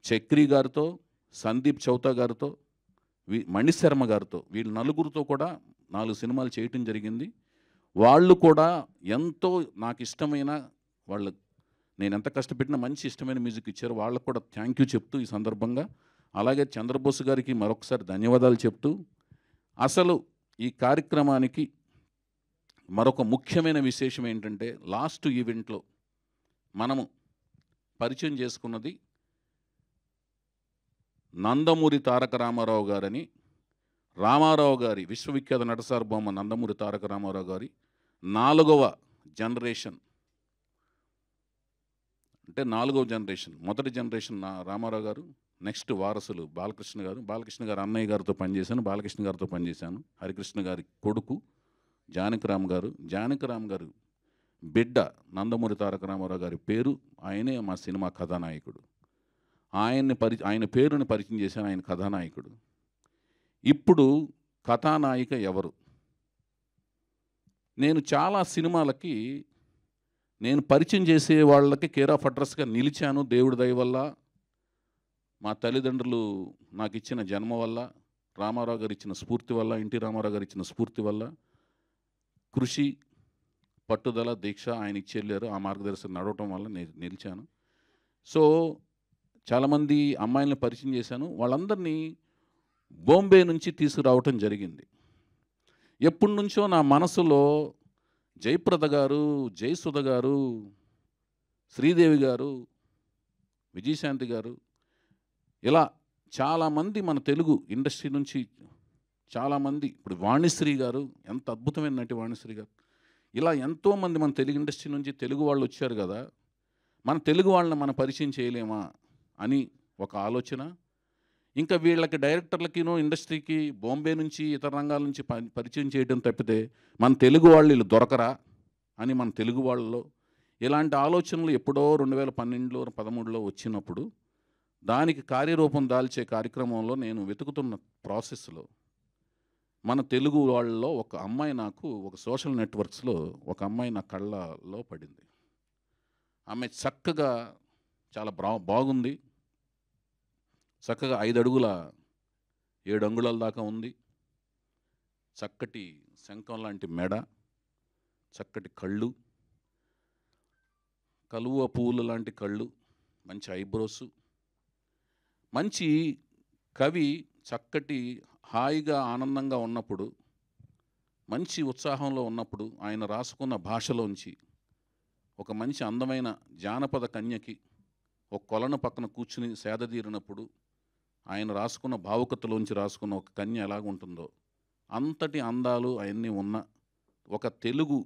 చక్రి గారితో, సందీప్ చౌతా గారితో, మణిశర్మ గారితో, వీళ్ళు నలుగురితో కూడా 4 సినిమాలు చేయటం జరిగింది. వాళ్ళు కూడా ఎంతో నాకు ఇష్టమైన, నేను ఎంత కష్టపెట్టినా మంచి ఇష్టమైన మ్యూజిక్ ఇచ్చారు. వాళ్ళకు కూడా థ్యాంక్ యూ చెప్తూ ఈ సందర్భంగా, అలాగే చంద్రబోసు గారికి మరొకసారి ధన్యవాదాలు చెప్తూ, అసలు ఈ కార్యక్రమానికి మరొక ముఖ్యమైన విశేషం ఏంటంటే, లాస్ట్ ఈవెంట్లో మనము పరిచయం చేసుకున్నది నందమూరి తారక రామారావు గారని, రామారావు గారి విశ్వవిఖ్యాత నటసార్వభౌమ నందమూరి తారక రామారావు గారి 4వ జనరేషన్, అంటే 4వ జనరేషన్. మొదటి జనరేషన్ రామారావు గారు, నెక్స్ట్ వారసులు బాలకృష్ణ గారు. బాలకృష్ణ గారు అన్నయ్య గారితో పనిచేశాను, బాలకృష్ణ గారితో పనిచేశాను. హరికృష్ణ గారి కొడుకు జానకిరామ్ గారు బిడ్డ నందమూరి తారక రామారావు గారి పేరు, ఆయనే మా సినిమా కథానాయకుడు. ఆయన పేరుని పరిచయం చేశాను, ఆయన కథానాయకుడు. ఇప్పుడు కథానాయిక ఎవరు? నేను చాలా సినిమాలకి నేను పరిచయం చేసే వాళ్ళకి కేర్ ఆఫ్ అడ్రస్గా నిలిచాను. దేవుడి దయ వల్ల, మా తల్లిదండ్రులు నాకు ఇచ్చిన జన్మ వల్ల, రామారావు గారు ఇచ్చిన స్ఫూర్తి వల్ల, ఎన్టీ రామారావు గారు ఇచ్చిన స్ఫూర్తి వల్ల, కృషి, పట్టుదల, దీక్ష ఆయన ఇచ్చెళ్ళారు. ఆ మార్గదర్శనం నడవటం వల్ల నేను నిలిచాను. సో చాలామంది అమ్మాయిలను పరిచయం చేశాను. వాళ్ళందరినీ బాంబే నుంచి తీసుకురావటం జరిగింది. ఎప్పటి నుంచో నా మనసులో జయప్రద గారు, జయసుధ గారు, శ్రీదేవి గారు, విజయశాంతి గారు, ఇలా చాలామంది మన తెలుగు ఇండస్ట్రీ నుంచి చాలామంది, ఇప్పుడు వాణిశ్రీ గారు, ఎంత అద్భుతమైన నటి వాణిశ్రీ గారు, ఇలా ఎంతోమంది మన తెలుగు ఇండస్ట్రీ నుంచి తెలుగు వాళ్ళు వచ్చారు కదా, మన తెలుగు వాళ్ళని మనం పరిచయం చేయలేమా అని ఒక ఆలోచన. ఇంకా వీళ్ళకి డైరెక్టర్లకినో ఇండస్ట్రీకి బాంబే నుంచి ఇతర రంగాల నుంచి పరిచయం చేయడం తప్పితే మన తెలుగు వాళ్ళు వీళ్ళు దొరకరా అని మన తెలుగు వాళ్ళలో ఇలాంటి ఆలోచనలు ఎప్పుడో 2012లో 13లో వచ్చినప్పుడు దానికి కార్యరూపం దాల్చే కార్యక్రమంలో నేను వెతుకుతున్న ప్రాసెస్లో మన తెలుగు వాళ్ళలో ఒక అమ్మాయి, నాకు ఒక సోషల్ నెట్వర్క్స్లో ఒక అమ్మాయి నా కళ్ళలో పడింది. ఆమె చక్కగా చాలా బాగుంది. చక్కగా 5 అడుగుల 7 అంగుళాల దాకా ఉంది. చక్కటి శంఖం లాంటి మెడ, చక్కటి కళ్ళు, కలువ పువ్వులు లాంటి కళ్ళు, మంచి ఐబ్రోసు, మంచి కవి చక్కటి హాయిగా ఆనందంగా ఉన్నప్పుడు, మంచి ఉత్సాహంలో ఉన్నప్పుడు ఆయన రాసుకున్న భాషలోంచి ఒక మంచి అందమైన జానపద కన్యకి ఒక కొలను పక్కన కూర్చుని సేదతీరినప్పుడు ఆయన రాసుకున్న భావుకతలోంచి రాసుకున్న ఒక కన్య ఎలాగుంటుందో అంతటి అందాలు అవన్నీ ఉన్న ఒక తెలుగు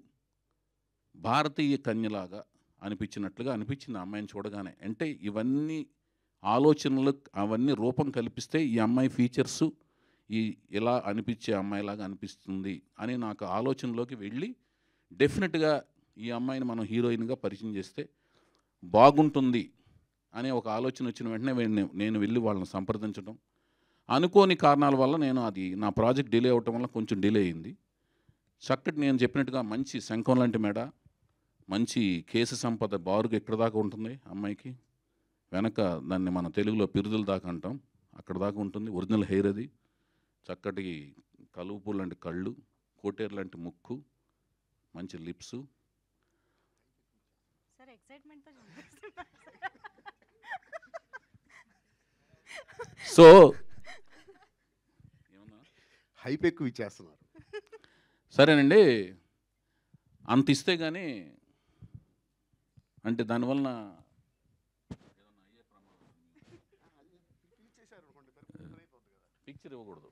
భారతీయ కన్యలాగా అనిపించినట్లుగా అనిపించింది ఆ అమ్మాయిని చూడగానే. అంటే ఇవన్నీ ఆలోచనలు అవన్నీ రూపం కల్పిస్తే ఈ అమ్మాయి ఫీచర్సు ఇలా అనిపించే అమ్మాయిలాగా అనిపిస్తుంది అని నాకు ఆలోచనలోకి వెళ్ళి డెఫినెట్గా ఈ అమ్మాయిని మనం హీరోయిన్గా పరిచయం చేస్తే బాగుంటుంది అనే ఒక ఆలోచన వచ్చిన వెంటనే నేను వెళ్ళి వాళ్ళని సంప్రదించడం, అనుకోని కారణాల వల్ల నా ప్రాజెక్ట్ డిలే అవటం వల్ల కొంచెం డిలే అయింది. చక్కటి నేను చెప్పినట్టుగా మంచి శంఖం లాంటి మెడ, మంచి కేసు సంపద బారుగా ఎక్కడ దాకా ఉంటుంది అమ్మాయికి, వెనక దాన్ని మన తెలుగులో పిరుదుల దాకా అంటాం, అక్కడ దాకా ఉంటుంది. ఒరిజినల్ హెయిర్ అది, చక్కటి కలుపు లాంటి కళ్ళు, కోటేరు లాంటి ముక్కు, మంచి లిప్స్. సో హైప్ ఎక్కువ ఇచ్చేస్తున్నారు. సరేనండి, అంత ఇస్తే కానీ అంటే దానివలన పిక్చర్ ఇవ్వకూడదు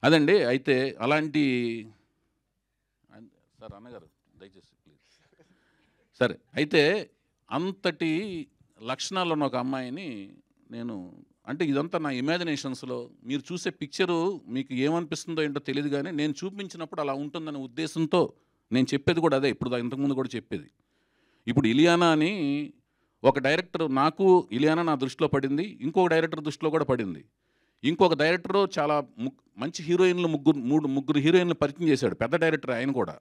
అదండి. అయితే అలాంటి సార్ అన్నగారు దయచేసి ప్లీజ్. సరే, అయితే అంతటి లక్షణాలు ఉన్న ఒక అమ్మాయిని నేను, అంటే ఇదంతా నా ఇమాజినేషన్స్లో, మీరు చూసే పిక్చరు మీకు ఏమనిపిస్తుందో ఏంటో తెలియదు, కానీ నేను చూపించినప్పుడు అలా ఉంటుందనే ఉద్దేశంతో నేను చెప్పేది కూడా అదే. ఇప్పుడు ఇంతకుముందు కూడా చెప్పేది. ఇప్పుడు ఇలియానా అని ఒక డైరెక్టర్, నాకు ఇలియానా నా దృష్టిలో పడింది, ఇంకొక డైరెక్టర్ దృష్టిలో కూడా పడింది. ఇంకొక డైరెక్టరు చాలా మంచి హీరోయిన్లు ముగ్గురు హీరోయిన్లు పరిచయం చేశాడు, పెద్ద డైరెక్టర్ ఆయన కూడా.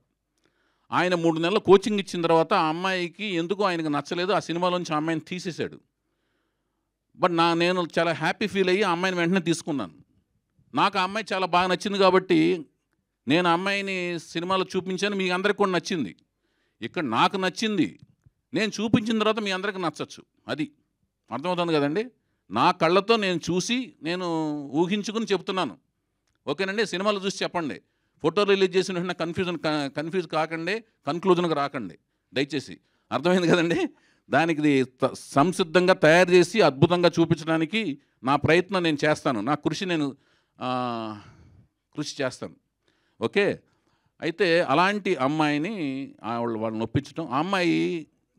ఆయన 3 నెలల కోచింగ్ ఇచ్చిన తర్వాత ఆ అమ్మాయికి ఎందుకో ఆయనకు నచ్చలేదు, ఆ సినిమాలోంచి ఆ అమ్మాయిని తీసేశాడు. బట్ నేను చాలా హ్యాపీ ఫీల్ అయ్యి ఆ అమ్మాయిని వెంటనే తీసుకున్నాను. నాకు ఆ అమ్మాయి చాలా బాగా నచ్చింది కాబట్టి నేను ఆ అమ్మాయిని సినిమాలో చూపించాను, మీ అందరికి కూడా నచ్చింది. ఇక్కడ నాకు నచ్చింది, నేను చూపించిన తర్వాత మీ అందరికి నచ్చచ్చు, అది అర్థమవుతుంది కదండి. నా కళ్ళతో నేను చూసి నేను ఊహించుకుని చెప్తున్నాను, ఓకేనండి. సినిమాలు చూసి చెప్పండి, ఫోటో రిలీజ్ చేసిన వెంటనే కన్ఫ్యూజ్ కాకండి, కన్క్లూజన్కి రాకండి దయచేసి, అర్థమైంది కదండి. దానికి సంసిద్ధంగా తయారు చేసి అద్భుతంగా చూపించడానికి నా ప్రయత్నం నేను చేస్తాను, నా నేను కృషి చేస్తాను, ఓకే. అయితే అలాంటి అమ్మాయిని వాళ్ళని ఒప్పించడం, ఆ అమ్మాయి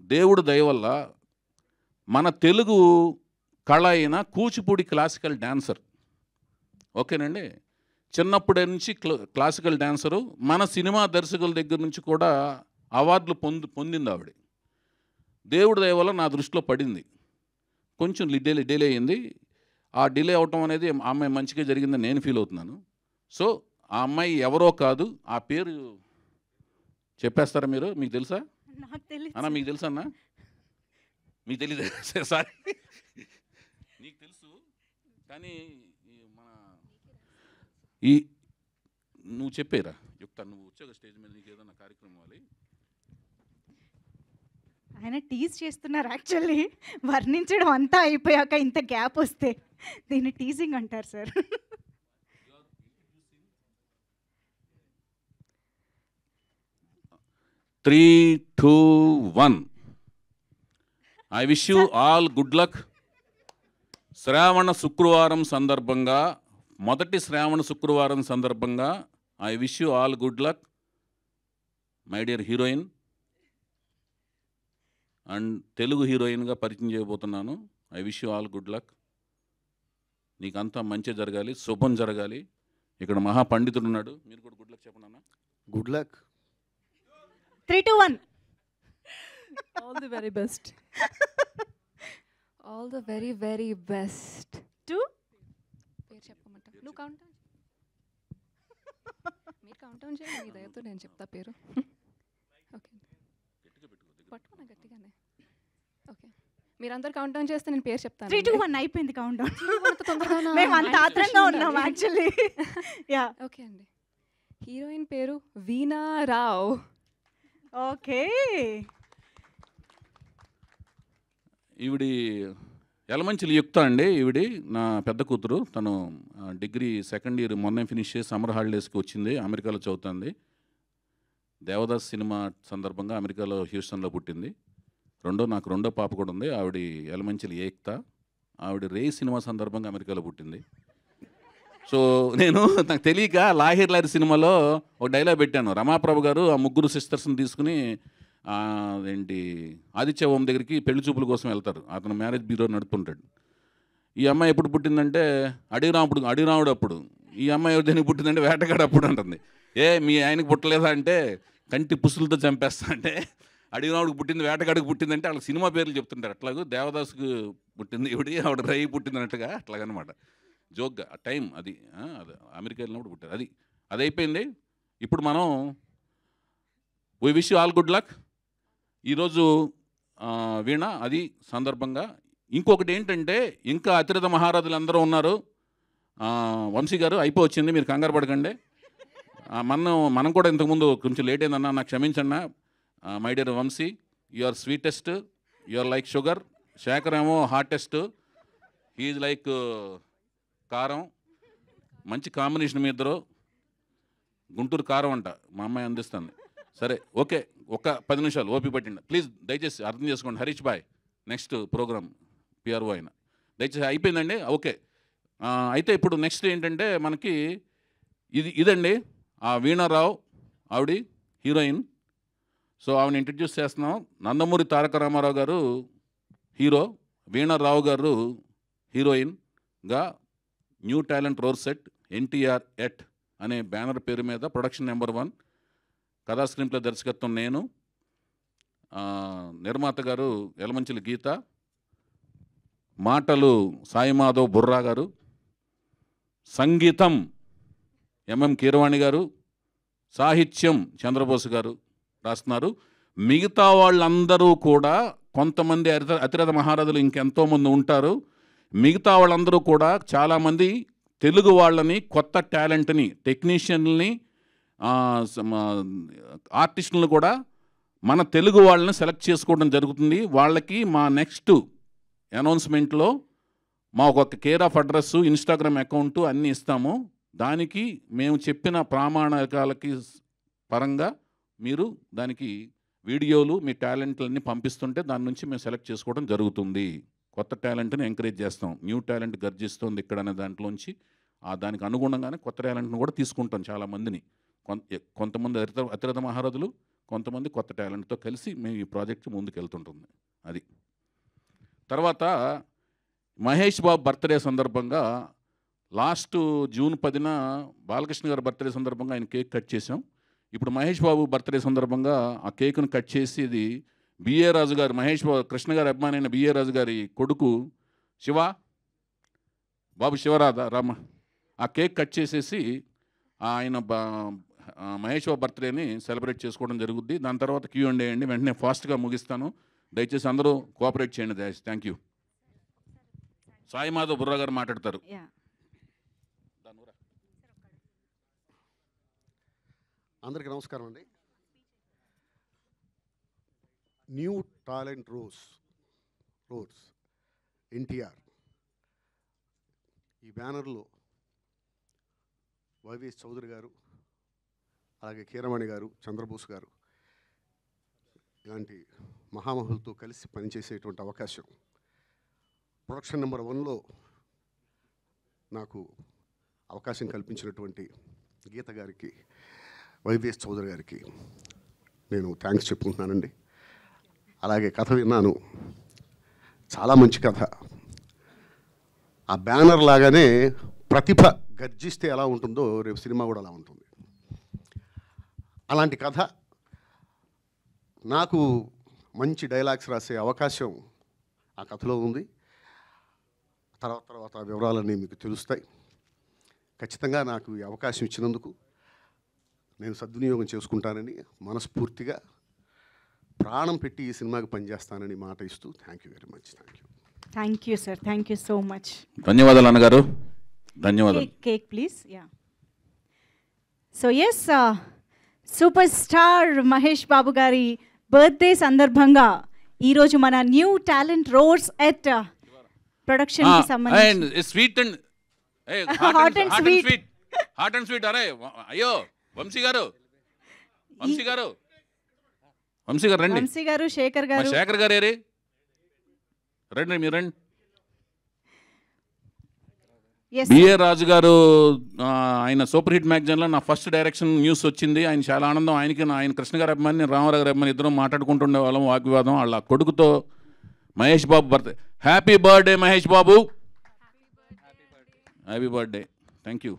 దేవుడు దయ వల్ల మన తెలుగు కళ అయిన కూచిపూడి క్లాసికల్ డాన్సర్, ఓకేనండి. చిన్నప్పటి నుంచి క్లాసికల్ డాన్సరు. మన సినిమా దర్శకుల దగ్గర నుంచి కూడా అవార్డులు పొందింది ఆవిడ. దేవుడి దయ వల్ల నా దృష్టిలో పడింది. కొంచెం డిలే అయింది. ఆ డిలే అవటం అనేది ఆ అమ్మాయి మంచిగా జరిగిందని నేను ఫీల్ అవుతున్నాను. సో ఆ అమ్మాయి ఎవరో కాదు. ఆ పేరు చెప్పేస్తారా మీరు? మీకు తెలుసా నాకు తెలియదు అన్న? మీకు తెలుసా అన్న? మీకు తెలీదు? సారీ, నీకు తెలుసు కానీ ఈ నువ్వు చెప్పేరా యుక్త, నువ్వు వచ్చాక స్టేజ్ మీద నీకు ఏదైనా కార్యక్రమం అవ్వాలి. ఆయన టీజ్ చేస్తున్నారు యాక్చువల్లీ. వర్ణించడం అంతా అయిపోయాక ఇంత గ్యాప్ వస్తే దీన్ని టీజింగ్ అంటారు sir. 3, 2, 1. I wish you all good luck. శ్రావణ శుక్రవారం సందర్భంగా, మొదటి శ్రావణ శుక్రవారం సందర్భంగా I wish you all good luck my dear heroine. And Telugu హీరోయిన్గా పరిచయం చేయబోతున్నాను. I wish you all good luck. నీకంతా మంచి జరగాలి, శుభం జరగాలి. ఇక్కడ మహా పండితుడు ఉన్నాడు, మీరు కూడా గుడ్ లక్ చెప్పండి అన్న. Good luck. 3, 2, 1. All the very best. All the very, very best. 2. పేరు చెప్పమంటా? నువ్వు కౌంట్ మీరు కౌంట్ డౌన్ చేయండి, మీ దయతో నేను చెప్తా పేరు. ఓకే, పట్టుకున్నా గట్టిగానే. ఓకే, మీరందరూ కౌంట్ డౌన్ చేస్తే నేను పేరు చెప్తాను. 3, 2, 1 అయిపోయింది కౌంట్ డౌన్. తొందరగా మేము అంత ఆత్రంగా ఉన్నాం యాక్చువల్లీ. యా, ఓకే అండి. హీరోయిన్ పేరు వీణా రావ్. ఓకే. ఈవిడి యలమంచిలి యుక్త అండి. ఈవిడి నా పెద్ద కూతురు. తను డిగ్రీ సెకండ్ ఇయర్ మొన్నే ఫినిష్ చేసి సమ్మర్ హాలిడేస్కి వచ్చింది. అమెరికాలో చదువుతుంది. దేవదాస్ సినిమా సందర్భంగా అమెరికాలో హ్యూస్టన్లో పుట్టింది. నాకు రెండో పాప కూడా ఉంది. ఆవిడ యలమంచిలి ఏక్త. ఆవిడ రే సినిమా సందర్భంగా అమెరికాలో పుట్టింది. సో నాకు తెలియక లాహిర్ లాహిర్ సినిమాలో ఒక డైలాగ్ పెట్టాను. రమాప్రభు గారు ఆ ముగ్గురు సిస్టర్స్ని తీసుకుని ఏంటి ఆదిత్య ఓం దగ్గరికి పెళ్లి చూపుల కోసం వెళ్తారు. అతను మ్యారేజ్ బ్యూరో నడుపుతుంటాడు. ఈ అమ్మాయి ఎప్పుడు పుట్టిందంటే అడిరాముడు అప్పుడు. ఈ అమ్మాయి ఎవరికి పుట్టిందంటే వేటగాడు అప్పుడు అంటుంది. మీ ఆయనకి పుట్టలేదా అంటే కంటి పుసులతో చంపేస్తా అంటే, అడిరాముడికి పుట్టింది వేటగాడికి పుట్టిందంటే వాళ్ళకి సినిమా పేర్లు చెప్తుంటారు. అట్లాగూ దేవదాసుకు పుట్టింది ఈవిడి, ఆవిడ రై పుట్టింది అన్నట్టుగా అట్లాగనమాట. జోక్గా ఆ టైం అది అమెరికా వెళ్ళినప్పుడు పుట్టారు. అది అయిపోయింది. ఇప్పుడు మనం we wish you all good luck. ఈరోజు వీణ అది సందర్భంగా ఇంకొకటి ఏంటంటే, ఇంకా అతిరథ మహారాజులు అందరూ ఉన్నారు. వంశీ గారు అయిపోవచ్చింది, మీరు కంగారు పడకండి. మనం కూడా ఇంతకుముందు కొంచెం లేట్ అయిందన్నా, నాకు క్షమించన్నా. My dear Vamshi, you are sweetest, you are like sugar. Shekhar ఏమో హార్టెస్ట్, హీఈ్ లైక్ కారం. మంచి కాంబినేషన్ మీ ఇద్దరు. గుంటూరు కారం అంట మా అమ్మాయి అందిస్తుంది. సరే, ఓకే, ఒక 10 నిమిషాలు ఓపి పట్టిండి ప్లీజ్. దయచేసి అర్థం చేసుకోండి. హరీష్ బాయ్ నెక్స్ట్ ప్రోగ్రామ్ పిఆర్ఓ అయినా దయచేసి అయిపోయిందండి. ఓకే, అయితే ఇప్పుడు నెక్స్ట్ ఏంటంటే మనకి ఇదండి ఆ వీణారావు, ఆవిడ హీరోయిన్. సో ఆవిడని ఇంట్రడ్యూస్ చేస్తున్నాం. నందమూరి తారక రామారావు గారు హీరో, వీణారావు గారు హీరోయిన్గా new talent roar set NTR at అనే బ్యానర్ పేరు మీద ప్రొడక్షన్ నెంబర్ 1, కథా స్క్రీన్ప్లే దర్శకత్వం నేను, నిర్మాత గారు యలమంచిలి గీత, మాటలు సాయిమాధవ్ బుర్రా గారు, సంగీతం ఎంఎం కీరవాణి గారు, సాహిత్యం చంద్రబోస్ గారు రాస్తున్నారు. మిగతా వాళ్ళందరూ కూడా కొంతమంది అతిరథ మహారాజులు ఇంకెంతోమంది ఉంటారు. మిగతా వాళ్ళందరూ కూడా చాలామంది తెలుగు వాళ్ళని, కొత్త టాలెంట్ని, టెక్నీషియన్ని, ఆర్టిస్టులను కూడా మన తెలుగు వాళ్ళని సెలెక్ట్ చేసుకోవడం జరుగుతుంది. వాళ్ళకి మా నెక్స్ట్ అనౌన్స్మెంట్లో మా ఒక care of address, Instagram account అన్నీ ఇస్తాము. దానికి మేము చెప్పిన ప్రామాణికాలకి పరంగా మీరు దానికి వీడియోలు, మీ టాలెంట్లన్నీ పంపిస్తుంటే దాని నుంచి మేము సెలెక్ట్ చేసుకోవడం జరుగుతుంది. కొత్త టాలెంట్ని ఎంకరేజ్ చేస్తాం. న్యూ టాలెంట్ గర్జిస్తుంది ఇక్కడ అనే దాంట్లోంచి దానికి అనుగుణంగానే కొత్త టాలెంట్ని కూడా తీసుకుంటాం. చాలామందిని, కొంతమంది అతిరథ మహారాజులు, కొంతమంది కొత్త టాలెంట్తో కలిసి మేము ఈ ప్రాజెక్ట్ ముందుకు వెళ్తుంటుంది. అది తర్వాత మహేష్ బాబు బర్త్డే సందర్భంగా లాస్ట్ జూన్ 10న బాలకృష్ణ గారి బర్త్డే సందర్భంగా ఆయన కేక్ కట్ చేసాం. ఇప్పుడు మహేష్ బాబు బర్త్డే సందర్భంగా ఆ కేక్ను కట్ చేసి ఇది బిఏ రాజు గారు, మహేష్ బాబు కృష్ణ గారి అభిమాని అయిన బిఏ రాజు గారి కొడుకు బాబు రామ ఆ కేక్ కట్ చేసేసి ఆయన మహేష్ బాబు బర్త్డేని సెలబ్రేట్ చేసుకోవడం జరుగుద్ది. దాని తర్వాత Q&A అండి. వెంటనే ఫాస్ట్గా ముగిస్తాను. దయచేసి అందరూ కోఆపరేట్ చేయండి. దయచేసి థ్యాంక్ యూ. సాయి మాధవ్ బుర్రా గారు మాట్లాడతారు. అందరికీ నమస్కారం అండి. న్యూ టాలెంట్ రోడ్స్ ఎన్టీఆర్ ఈ బ్యానర్లో వైవిఎస్ చౌదరి గారు, అలాగే కీరవాణి గారు, చంద్రబోస్ గారు ఇలాంటి మహామహులతో కలిసి పనిచేసేటువంటి అవకాశం ప్రొడక్షన్ నెంబర్ 1లో నాకు అవకాశం కల్పించినటువంటి గీత గారికి, వైవిఎస్ చౌదరి గారికి నేను థ్యాంక్స్ చెప్పుకుంటున్నానండి. అలాగే కథ విన్నాను, చాలా మంచి కథ. ఆ బ్యానర్ లాగానే ప్రతిభ గర్జిస్తే ఎలా ఉంటుందో రేపు సినిమా కూడా అలా ఉంటుంది. అలాంటి కథ, నాకు మంచి డైలాగ్స్ రాసే అవకాశం ఆ కథలో ఉంది. తర్వాత వివరాలన్నీ మీకు తెలుస్తాయి. ఖచ్చితంగా నాకు ఈ అవకాశం ఇచ్చినందుకు నేను సద్వినియోగం చేసుకుంటానని మనస్ఫూర్తిగా ప్రాణం పెట్టి ఈ సినిమాకి పనిచేస్తానని మాట ఇస్తూ thank you very much. Thank you sir, thank you so much. ధన్యవాదాలు అన్నగారు, ధన్యవాదాలు. Cake please. Yeah, so yes, super star Mahesh Babu గారి బర్త్డే సందర్భంగా ఈరోజు మన new talent roads at production కి సంబంధించి sweet and hot and sweet. అరే అయ్యో వంశీ గారు రండి. వంశీ గారు, శేఖర్ గారు ఏరి రండి, మీరు రండి. బిఏ రాజు గారు ఆయన సూపర్ హిట్ మ్యాగజైన్లో నా ఫస్ట్ డైరెక్షన్ న్యూస్ వచ్చింది. ఆయన చాలా ఆనందం. ఆయన కృష్ణ గారి అభిమాని, రామారావు గారి అభిమాని, ఇద్దరం మాట్లాడుకుంటుండే వాళ్ళం, వాగ్వివాదం. వాళ్ళ కొడుకుతో Mahesh Babu birthday. Happy birthday Mahesh Babu, happy birthday. Thank you.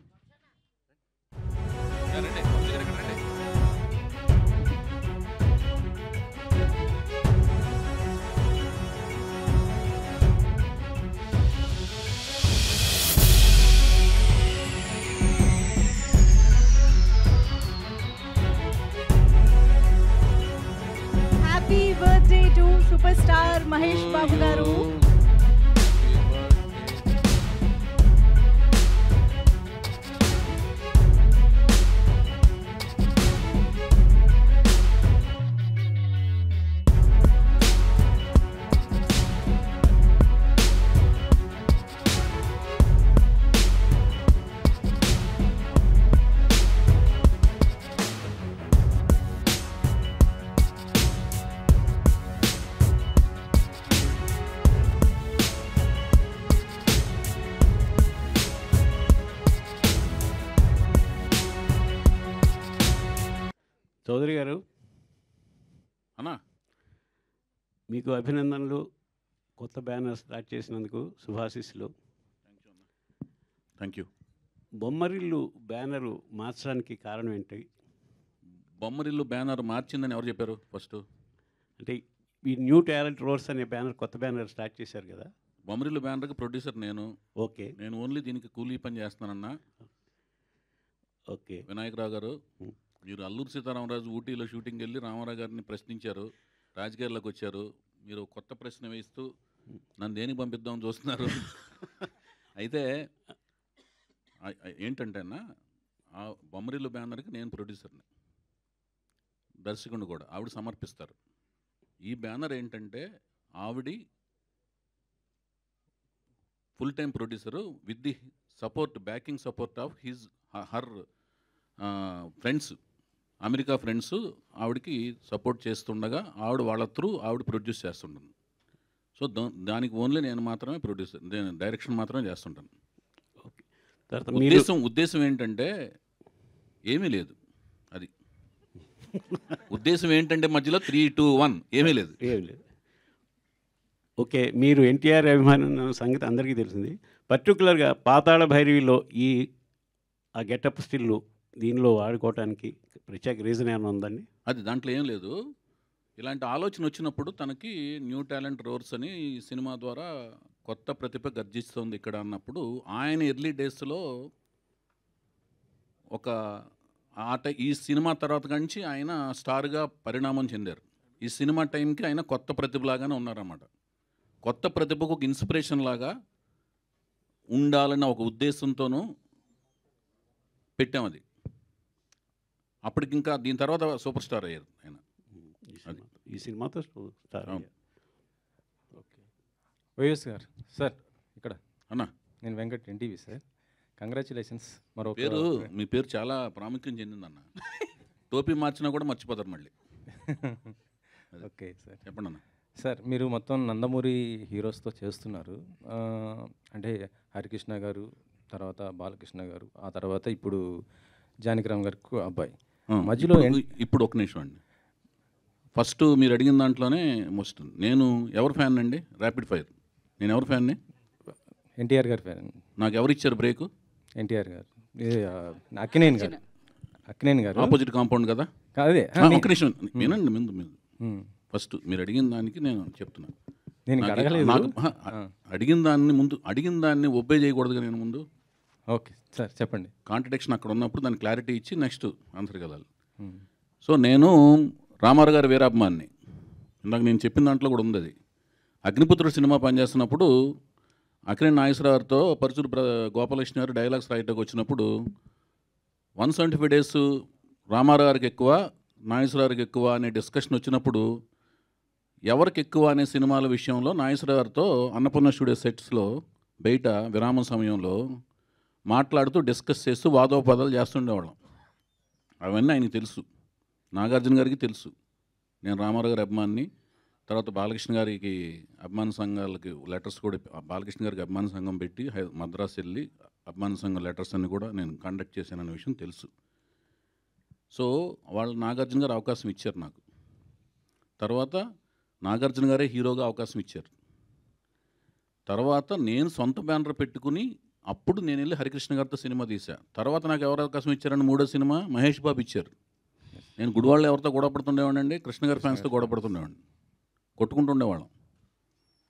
Happy birthday to super star Mahesh Babu గారు. చౌదరి గారు అన్నా, మీకు అభినందనలు. కొత్త బ్యానర్ స్టార్ట్ చేసినందుకు శుభాశీస్సులు. Thank you. బొమ్మరిల్లు బ్యానరు మార్చడానికి కారణం ఏంటి? బొమ్మరిల్లు బ్యానర్ మార్చిందని ఎవరు చెప్పారు? ఫస్ట్ అంటే ఈ న్యూ టాలెంట్ రోడ్స్ అనే బ్యానర్, కొత్త బ్యానర్ స్టార్ట్ చేశారు కదా. బొమ్మరిల్లు బ్యానర్కి ప్రొడ్యూసర్ నేను. ఓకే, నేను ఓన్లీ దీనికి కూలీ పని చేస్తానన్నా. ఓకే. వినాయకరావు గారు, మీరు అల్లూరు సీతారామరాజు ఊటీలో షూటింగ్ వెళ్ళి రామారావు గారిని ప్రశ్నించారు, రాజకీయాల్లోకి వచ్చారు. మీరు కొత్త ప్రశ్న వేస్తూ నన్ను దేనికి పంపిద్దామని చూస్తున్నారు. అయితే ఏంటంటే అన్న, ఆ బొమ్మరిల్లు బ్యానర్కి నేను ప్రొడ్యూసర్ని, దర్శకుడిని కూడా. ఆవిడ సమర్పిస్తారు. ఈ బ్యానర్ ఏంటంటే ఆవిడ full time producer with the support, backing support of her friends, America friends ఆవిడకి సపోర్ట్ చేస్తుండగా ఆవిడ వాళ్ళ త్రూ ఆవిడ ప్రొడ్యూస్ చేస్తుంటుంది. సో దానికి ఓన్లీ నేను మాత్రమే ప్రొడ్యూసర్, నేను డైరెక్షన్ మాత్రమే చేస్తుంటాను. ఉద్దేశం ఏంటంటే ఏమీ లేదు. అది ఉద్దేశం ఏంటంటే మధ్యలో 3, 2, 1 ఏమీ లేదు. ఓకే, మీరు ఎన్టీఆర్ అభిమానం సంగతి అందరికీ తెలిసింది. పర్టికులర్గా పాతాళ భైరవిలో ఆ గెటప్ స్టిల్ దీనిలో వాడుకోవటానికి ప్రత్యేక రీజన్ ఏమైనా ఉందండి? అది దాంట్లో ఏం లేదు. ఇలాంటి ఆలోచన వచ్చినప్పుడు తనకి న్యూ టాలెంట్ రోర్స్ అని ఈ సినిమా ద్వారా కొత్త ప్రతిభ గర్జిస్తుంది ఇక్కడ అన్నప్పుడు ఆయన ఎర్లీ డేస్లో ఒక ఈ సినిమా తర్వాత నుంచి ఆయన స్టార్గా పరిణామం చెందారు. ఈ సినిమా టైంకి ఆయన కొత్త ప్రతిభలాగానే ఉన్నారన్నమాట. కొత్త ప్రతిభకు ఒక ఇన్స్పిరేషన్ లాగా ఉండాలన్న ఒక ఉద్దేశంతోనూ పెట్టాం అది. అప్పటికి ఇంకా దీని తర్వాత సూపర్ స్టార్ అయ్యారు ఆయన. ఈ సినిమాతో స్టార్. ఓకే. వైఎస్ గారు సార్, ఇక్కడ అన్నా నేను వెంకట్ ఎన్టీవీ సార్. కంగ్రాచులేషన్స్. మరో పేరు, మీ పేరు చాలా ప్రాముఖ్యం చెందిందన్న. టోపీ మార్చినా కూడా మర్చిపోతారు మళ్ళీ. ఓకే సార్, చెప్పండి అన్న. సార్ మీరు మొత్తం నందమూరి హీరోస్తో చేస్తున్నారు. అంటే హరికృష్ణ గారు, తర్వాత బాలకృష్ణ గారు, ఆ తర్వాత ఇప్పుడు జానకిరామ్ గారికి అబ్బాయి మధ్యలో ఇప్పుడు ఒక నిమిషం అండి. ఫస్ట్ మీరు అడిగిన దాంట్లోనే మోస్ట్ నేను ఎవరు ఫ్యాన్ అండి? Rapid fire. నేను ఎవరు ఫ్యాన్ని? ఎన్టీఆర్ గారి ఫ్యాన్. నాకు ఎవరు ఇచ్చారు బ్రేక్? ఎన్టీఆర్ గారు. అక్కినేని గారు. అక్కినేని గారు ఆపోజిట్ కాంపౌండ్ కదా. అదే ఒక నిమిషం వినండి. ముందు ఫస్ట్ మీరు అడిగిన దానికి నేను చెప్తున్నాను. నేను అడిగిన దాన్ని ఒబ్బే చేయకూడదుగా నేను ముందు. ఓకే సార్, చెప్పండి. కాంట్రడిక్షన్ అక్కడ ఉన్నప్పుడు దాన్ని క్లారిటీ ఇచ్చి నెక్స్ట్ ఆన్సర్కి వెళ్ళాలి. సో నేను రామారావు గారి వీరాభిమాన్ని. ఇందాక నేను చెప్పిన దాంట్లో కూడా ఉంది అది. అగ్నిపుత్రుడు సినిమా పనిచేస్తున్నప్పుడు అక్కినేని నాగేశ్వరరావుతో పరుచూరు గోపాలకృష్ణ గారు డైలాగ్స్ రాయటకు వచ్చినప్పుడు 175 days రామారావు గారికి ఎక్కువ, నాగేశ్వరరావు గారికి ఎక్కువ అనే డిస్కషన్ వచ్చినప్పుడు ఎవరికి ఎక్కువ అనే సినిమాల విషయంలో నాగేశ్వరరావు గారితో అన్నపూర్ణ స్టూడియో సెట్స్లో బయట విరామం సమయంలో మాట్లాడుతూ డిస్కస్ చేస్తూ వాదోపదాలు చేస్తుండేవాళ్ళం. అవన్నీ ఆయనకి తెలుసు, నాగార్జున గారికి తెలుసు. నేను రామారావు గారి అభిమాన్ని. తర్వాత బాలకృష్ణ గారికి అభిమాన సంఘాలకి లెటర్స్ కూడా, బాలకృష్ణ గారికి అభిమాన సంఘం పెట్టి మద్రాసు వెళ్ళి అభిమాన సంఘం లెటర్స్ అన్ని కూడా నేను కండక్ట్ చేశాననే విషయం తెలుసు. సో వాళ్ళు నాగార్జున గారు అవకాశం ఇచ్చారు నాకు. తర్వాత నాగార్జున గారే హీరోగా అవకాశం ఇచ్చారు. తర్వాత నేను సొంత బ్యానర్ పెట్టుకుని అప్పుడు నేను వెళ్ళి హరికృష్ణ గారితో సినిమా తీసా. తర్వాత నాకు ఎవరు అవకాశం ఇచ్చారని మూడో సినిమా మహేష్ బాబు ఇచ్చారు. నేను గుడివాళ్ళు ఎవరితో గొడవ పడుతుండేవాడిని, కృష్ణ గారి ఫ్యాన్స్తో గొడవ పడుతుండేవాడిని, కొట్టుకుంటుండేవాళ్ళం.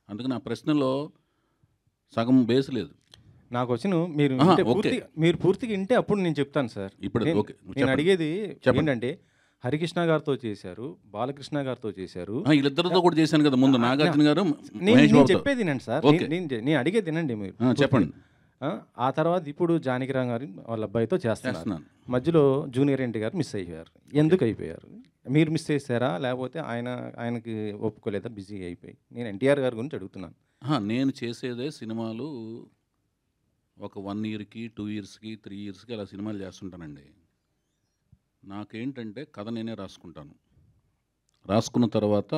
అందుకని ఆ ప్రశ్నలో సగం బేస్ లేదు. నాకు వచ్చిన మీరు పూర్తిగా వింటే అప్పుడు నేను చెప్తాను సార్. ఇప్పుడు నేను అడిగేది ఏంటంటే హరికృష్ణ గారితో చేశారు, బాలకృష్ణ గారితో చేశారు, వీళ్ళిద్దరితో కూడా చేశాను కదా ముందు, నాగార్జున గారు. నేను చెప్పేది వినండి సార్, నేను అడిగేది వినండి మీరు. చెప్పండి. ఆ తర్వాత ఇప్పుడు జానకిరామ్ గారు వాళ్ళ అబ్బాయితో చేస్తున్నాను. మధ్యలో జూనియర్ ఎన్టీ గారు మిస్ అయిపోయారు. ఎందుకు అయిపోయారు? మీరు మిస్ చేశారా, లేకపోతే ఆయనకి ఒప్పుకోలేదా, బిజీ అయిపోయి? నేను ఎన్టీఆర్ గారి గురించి అడుగుతున్నాను. నేను చేసేదే సినిమాలు ఒక 1 yearకి 2 yearsకి 3 yearsకి అలా సినిమాలు చేస్తుంటానండి. నాకేంటంటే కథ నేనే రాసుకుంటాను. రాసుకున్న తర్వాత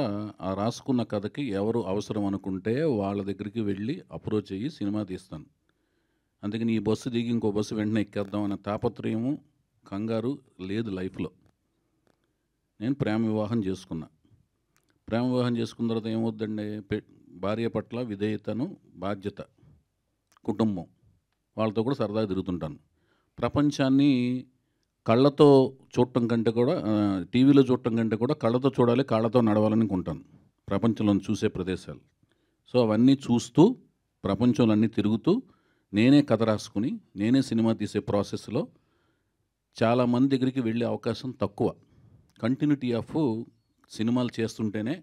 ఆ రాసుకున్న కథకి ఎవరు అవసరం అనుకుంటే వాళ్ళ దగ్గరికి వెళ్ళి అప్రోచ్ అయ్యి సినిమా తీస్తాను. అందుకని ఈ బస్సు దిగి ఇంకో బస్సు వెంటనే ఎక్కేద్దాం అనే తాపత్రయము, కంగారు లేదు లైఫ్లో. నేను ప్రేమ వివాహం చేసుకున్నా. ప్రేమ వివాహం చేసుకున్న తర్వాత ఏమవుద్దండి, భార్య పట్ల విధేయతను, బాధ్యత, కుటుంబం, వాళ్ళతో కూడా సరదాగా తిరుగుతుంటాను. ప్రపంచాన్ని కళ్ళతో చూడటం కంటే కూడా, టీవీలో చూడటం కంటే కూడా కళ్ళతో చూడాలి, కాళ్ళతో నడవాలని అనుకుంటాను ప్రపంచంలో చూసే ప్రదేశాలు. సో అవన్నీ చూస్తూ ప్రపంచంలో అన్నీ తిరుగుతూ నేనే కథ రాసుకుని నేనే సినిమా తీసే ప్రాసెస్లో చాలామంది దగ్గరికి వెళ్ళే అవకాశం తక్కువ. కంటిన్యూటీ ఆఫ్ సినిమాలు చేస్తుంటేనే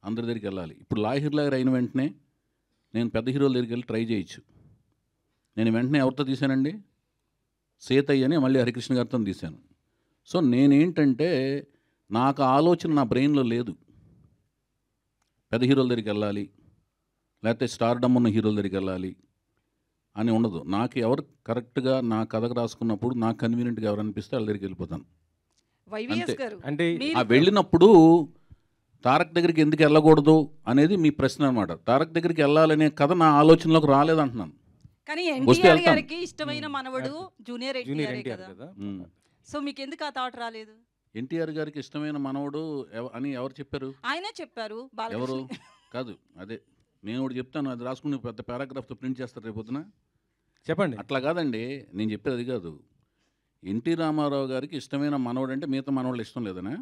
అందరి దగ్గరికి వెళ్ళాలి. ఇప్పుడు లాహిర్లాగర్ అయిన వెంటనే నేను పెద్ద హీరోల దగ్గరికి వెళ్ళి ట్రై చేయొచ్చు. నేను వెంటనే ఎవరితో తీశానండి, సేతయ్య అని మళ్ళీ హరికృష్ణ గారితో తీశాను. సో నేనేంటంటే నాకు ఆలోచన నా బ్రెయిన్లో లేదు, పెద్ద హీరోల దగ్గరికి వెళ్ళాలి లేకపోతే స్టార్డమ్ ఉన్న హీరోల దగ్గరికి వెళ్ళాలి అని ఉండదు. నాకు ఎవరు కరెక్ట్గా నా కథకు రాసుకున్నప్పుడు నాకు కన్వీనియంట్గా ఎవరు అనిపిస్తే వాళ్ళ దగ్గరికి వెళ్ళిపోతాను. అంటే ఆ వెళ్ళినప్పుడు తారక్ దగ్గరికి ఎందుకు వెళ్ళకూడదు అనేది మీ ప్రశ్న అనమాట. తారక్ దగ్గరికి వెళ్ళాలనే కథ నా ఆలోచనలోకి రాలేదంటున్నాను. కానీ ఎన్టీఆర్ గారికి ఇష్టమైన మనవడు జూనియర్ ఎన్టీఆర్ కదా, సో మీకు ఎందుకు ఆ థాట్ రాలేదు? ఎన్టీఆర్ గారికి ఇష్టమైన మనవడు అని ఎవరు చెప్పారు? ఆయనే చెప్పారు. ఎవరు కాదు, అదే నేను ఒకటి చెప్తాను, అది రాసుకుని పెద్ద పారాగ్రాఫ్తో ప్రింట్ చేస్తారు రేపొద్దున. చెప్పండి. అట్లా కాదండి, నేను చెప్పేది అది కాదు. ఎన్టీ రామారావు గారికి ఇష్టమైన మనవడు అంటే మిగతా మనవాళ్ళు ఇష్టం లేదనా?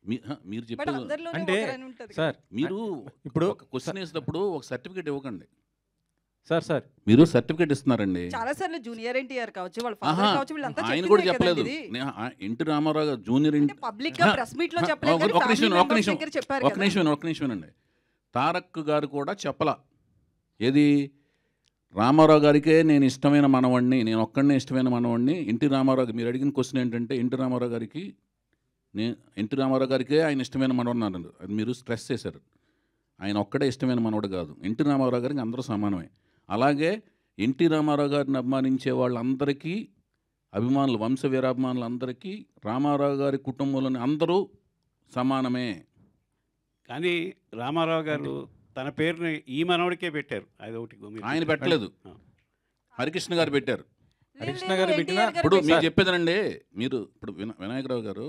మీరు బట్ చెప్పేది అందరిలోనే అంటే ఒకరని ఉంటది కదా. సార్ మీరు ఇప్పుడు ఒక క్వశ్చన్ వేసినప్పుడు ఒక సర్టిఫికేట్ ఇవ్వకండి. సార్ మీరు సర్టిఫికేట్ ఇస్తున్నారండి. చాలా సార్లు జూనియర్ ఎన్టీఆర్ కావచ్చు, వాళ్ళ ఆహా, ఫాదర్ కావచ్చు, వీళ్ళంతా ఆయన కూడా చెప్పిందే చెప్పలేదు. కదండి ఇది. ఎన్టీ రామారావు గారు జూనియర్ పబ్లిక్ గా ప్రెస్ మీట్ లో చెప్పలేదు కానీ ఒక నిమిషం family ఒక members నిమిషం దగ్గర చెప్పారు ఒక కదా. నిమిషం ఒక నిమిషం అండి. తారక్ గారు కూడా చెప్పలా. ఏది రామారావు గారికే నేను ఇష్టమైన మనవాడిని, నేను ఒక్కడనే ఇష్టమైన మనవాడిని. ఎన్టీ రామారావు మీరు అడిగిన క్వశ్చన్ ఏంటంటే ఎన్టీ రామారావు గారికే ఆయన ఇష్టమైన మనవాడు అన్నారు. అది మీరు స్ట్రెస్ చేశారు. ఆయన ఒక్కడే ఇష్టమైన మనవాడు కాదు. ఎన్టీ రామారావు గారికి అందరూ సమానమే. అలాగే ఎన్టీ రామారావు గారిని అభిమానించే వాళ్ళందరికీ అభిమానులు, వంశ వీరాభిమానులందరికీ రామారావు గారి కుటుంబంలోని అందరూ సమానమే. కానీ రామారావు గారు తన పేరుని ఈ మనవడికే పెట్టారు. అది ఒకటి ఆయన పెట్టలేదు, హరికృష్ణ గారు పెట్టారు. హరికృష్ణ లేదు, గారు ఎన్టీఆర్ పెట్టినా గారు ఇప్పుడు మీరు పెట్టారు. చెప్పేదనండి, మీరు ఇప్పుడు వినాయకరావు గారు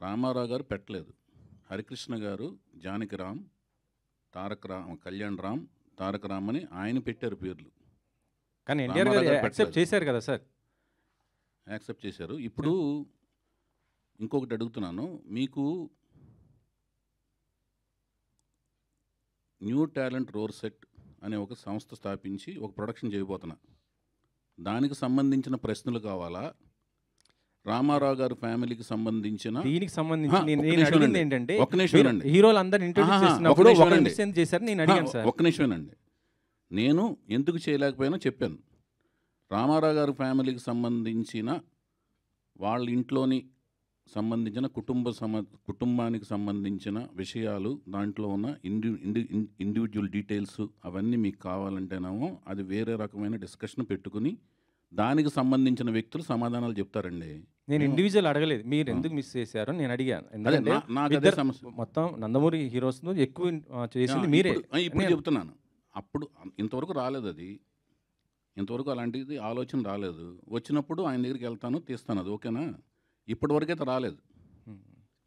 రామారావు గారు పెట్టలేదు. హరికృష్ణ గారు జానకిరామ్, కళ్యాణ్ రామ్, తారక రామ్ అని ఆయన పెట్టారు పేర్లు. కానీ ఎన్టీఆర్ గారు రామారావు గారు యాక్సెప్ట్ పెట్టలేదు. చేశారు కదా సార్. యాక్సెప్ట్ చేశారు. ఇప్పుడు ఇంకొకటి అడుగుతున్నాను, మీకు న్యూ టాలెంట్ రోర్ సెట్ అనే ఒక సంస్థ స్థాపించి ఒక ప్రొడక్షన్ చేయబోతున్నా. దానికి సంబంధించిన ప్రశ్నలు కావాలా, రామారావు గారి ఫ్యామిలీకి సంబంధించిన దీనికి సంబంధించి ఒక్క నేను నిమిషం అడిగింది అండి. ఏంటంటే ఒక్క నిమిషం మీరు అండి. హీరోలు అందరు ఇంట్రొడ్యూస్ ఆహా, చేసినప్పుడు ఒక్క నిమిషం ఒకరు అండి. మిస్ ఎందుకు చేశారు నేను అడిగాను సార్. ఒక్క నిమిషమేనండి. నేను ఎందుకు చేయలేకపోయినా చెప్పాను. రామారావు గారి ఫ్యామిలీకి సంబంధించిన వాళ్ళ ఇంట్లోని సంబంధించిన కుటుంబానికి సంబంధించిన విషయాలు, దాంట్లో ఉన్న ఇండివిజువల్ డీటెయిల్స్ అవన్నీ మీకు కావాలంటేనేమో అది వేరే రకమైన డిస్కషన్ పెట్టుకుని దానికి సంబంధించిన వ్యక్తులు సమాధానాలు చెప్తారండి. నేను ఇండివిజువల్ అడగలేదు, మీరు ఎందుకు మిస్ చేశారు నేను అడిగాను. ఎందుకంటే నాకు అదే ఇద్దరు సమస్య. మొత్తం నందమూరి హీరోస్ ఎక్కువ చేసింది మీరే. ఇప్పుడు చెప్తున్నాను, అప్పుడు ఇంతవరకు రాలేదు అది, ఇంతవరకు అలాంటిది ఆలోచన రాలేదు. వచ్చినప్పుడు ఆయన దగ్గరికి వెళ్తాను, తీస్తాను, అది ఓకేనా. ఇప్పటివరకైతే రాలేదు.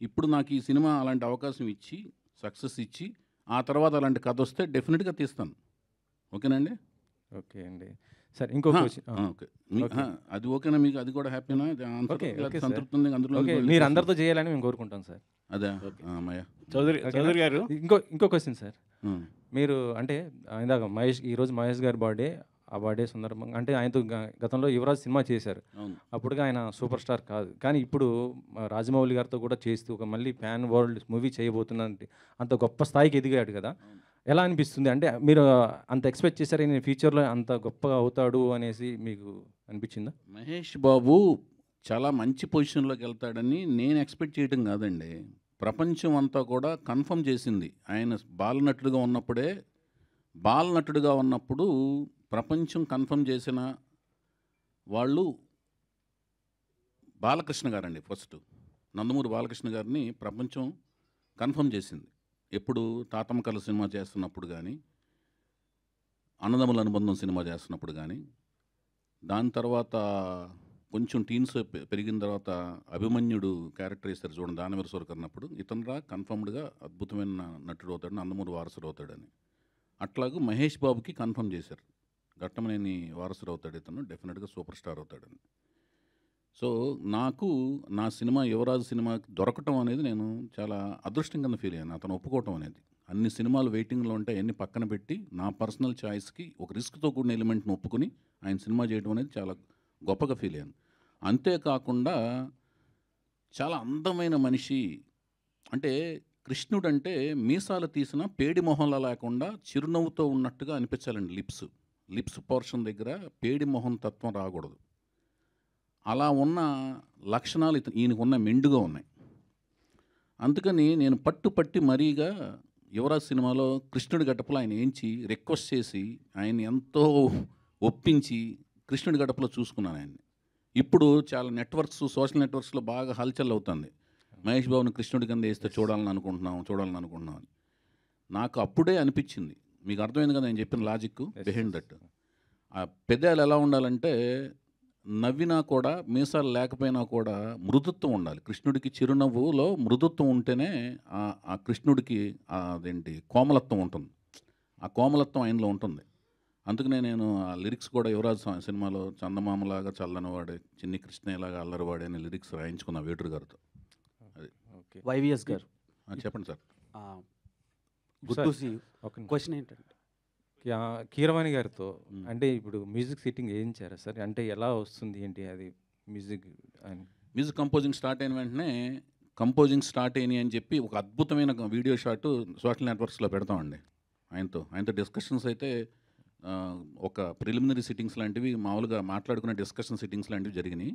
ఇప్పుడు నాకు ఈ సినిమా అలాంటి అవకాశం ఇచ్చి సక్సెస్ ఇచ్చి ఆ తర్వాత అలాంటి కథ వస్తే డెఫినెట్గా తీస్తాను. ఓకేనండి. ఓకే అండి. సరే ఇంకో ఓకే, అది ఓకేనా మీకు? అది కూడా హ్యాపీనా? సంతృప్తి ఉంది అందులో? మీరు అందరితో చేయాలని మేము కోరుకుంటాం సార్. అదే మయ్య చౌదరి గారు ఇంకో క్వశ్చన్ సార్. మీరు అంటే ఇందాక ఈరోజు మహేష్ గారి బర్త్డే, ఆ బర్త్డే సందర్భంగా అంటే ఆయనతో గతంలో యువరాజ్ సినిమా చేశారు. అప్పుడుగా ఆయన సూపర్ స్టార్ కాదు, కానీ ఇప్పుడు రాజమౌళి గారితో కూడా చేస్తూ ఒక మళ్ళీ ప్యాన్ వరల్డ్ మూవీ చేయబోతున్నంటే అంత గొప్ప స్థాయికి ఎదిగాడు కదా. ఎలా అనిపిస్తుంది? అంటే మీరు అంత ఎక్స్పెక్ట్ చేశారు నేను ఫ్యూచర్లో అంత గొప్పగా అవుతాడు అనేసి మీకు అనిపించిందా? మహేష్ బాబు చాలా మంచి పొజిషన్లోకి వెళ్తాడని నేను ఎక్స్పెక్ట్ చేయడం కాదండి, ప్రపంచం అంతా కూడా కన్ఫర్మ్ చేసింది. ఆయన బాలనటుడుగా ఉన్నప్పుడు ప్రపంచం కన్ఫర్మ్ చేసిన వాళ్ళు బాలకృష్ణ గారండి. ఫస్ట్ నందమూరి బాలకృష్ణ గారిని ప్రపంచం కన్ఫర్మ్ చేసింది. ఎప్పుడు తాతమ్మ కళ సినిమా చేస్తున్నప్పుడు కానీ, అన్నదమ్ముల అనుబంధం సినిమా చేస్తున్నప్పుడు కానీ, దాని తర్వాత కొంచెం టీన్స్ పెరిగిన తర్వాత అభిమన్యుడు క్యారెక్టర్ వేస్తారు చూడండి, దానవీర సూరకర్ణప్పుడు, ఇతనురా కన్ఫర్మ్డ్గా అద్భుతమైన నటుడు అవుతాడు, నందమూరి వారసుడు అవుతాడని. అట్లాగూ మహేష్ బాబుకి కన్ఫర్మ్ చేశారు, ఘట్టమనేని వారసుడు అవుతాడు ఇతను, డెఫినెట్గా సూపర్ స్టార్ అవుతాడని. సో నాకు నా సినిమా యువరాజు సినిమా దొరకటం అనేది నేను చాలా అదృష్టం కింద ఫీల్ అయ్యాను. అతను ఒప్పుకోవటం అనేది, అన్ని సినిమాలు వెయిటింగ్లో ఉంటాయి, అన్ని పక్కన పెట్టి నా పర్సనల్ చాయిస్కి ఒక రిస్క్తో కూడిన ఎలిమెంట్ని ఒప్పుకుని ఆయన సినిమా చేయడం అనేది చాలా గొప్పగా ఫీల్ అయ్యాను. అంతేకాకుండా చాలా అందమైన మనిషి. అంటే కృష్ణుడు అంటే మీసాలు తీసిన పేడి మొహంలా లేకుండా చిరునవ్వుతో ఉన్నట్టుగా అనిపించాలండి. లిప్స్ పోర్షన్ దగ్గర పేడి మొహం తత్వం రాకూడదు. అలా ఉన్న లక్షణాలు ఈయనకు ఉన్న మెండుగా ఉన్నాయి. అందుకని నేను పట్టి మరీగా యువరాజ్ సినిమాలో కృష్ణుడి గడపలో ఆయన ఏంచి రిక్వెస్ట్ చేసి ఆయన ఎంతో ఒప్పించి కృష్ణుడి గడపలో చూసుకున్నాను ఆయన్ని. ఇప్పుడు చాలా సోషల్ నెట్వర్క్స్లో బాగా హల్చల్ అవుతుంది, మహేష్ బాబుని కృష్ణుడి కింద వేస్తే చూడాలని అనుకుంటున్నాం అని. నాకు అప్పుడే అనిపించింది, మీకు అర్థమైంది కదా నేను చెప్పిన లాజిక్ బిహైండ్ దట్. ఆ పెదాలు ఎలా ఉండాలంటే నవ్వినా కూడా మీసాలు లేకపోయినా కూడా మృదుత్వం ఉండాలి. కృష్ణుడికి చిరునవ్వులో మృదుత్వం ఉంటేనే ఆ కృష్ణుడికి అదేంటి కోమలత్వం ఉంటుంది. ఆ కోమలత్వం ఆయనలో ఉంటుంది. అందుకనే నేను ఆ లిరిక్స్ కూడా యువరాజ్ సినిమాలో చందమామలాగా చల్లనివాడే, చిన్ని కృష్ణయ్యలాగా అల్లరివాడే అనే లిరిక్స్ రాయించుకున్నా వేటూరు గారితో. అది ఓకే. వైవిఎస్ గారు చెప్పండి sir. Good to see. Question ఏంటంటే కీరవాణి గారితో అంటే ఇప్పుడు మ్యూజిక్ సిట్టింగ్ చేయించారా సార్? అంటే ఎలా వస్తుంది ఏంటి అది మ్యూజిక్? మ్యూజిక్ కంపోజింగ్ స్టార్ట్ అయిన వెంటనే కంపోజింగ్ స్టార్ట్ అయినాయి అని చెప్పి ఒక అద్భుతమైన వీడియో షాట్ సోషల్ నెట్వర్క్స్లో పెడతామండి. ఆయనతో డిస్కషన్స్ అయితే ఒక ప్రిలిమినరీ సిట్టింగ్స్ లాంటివి మామూలుగా మాట్లాడుకునే డిస్కషన్ సిట్టింగ్స్ లాంటివి జరిగినాయి.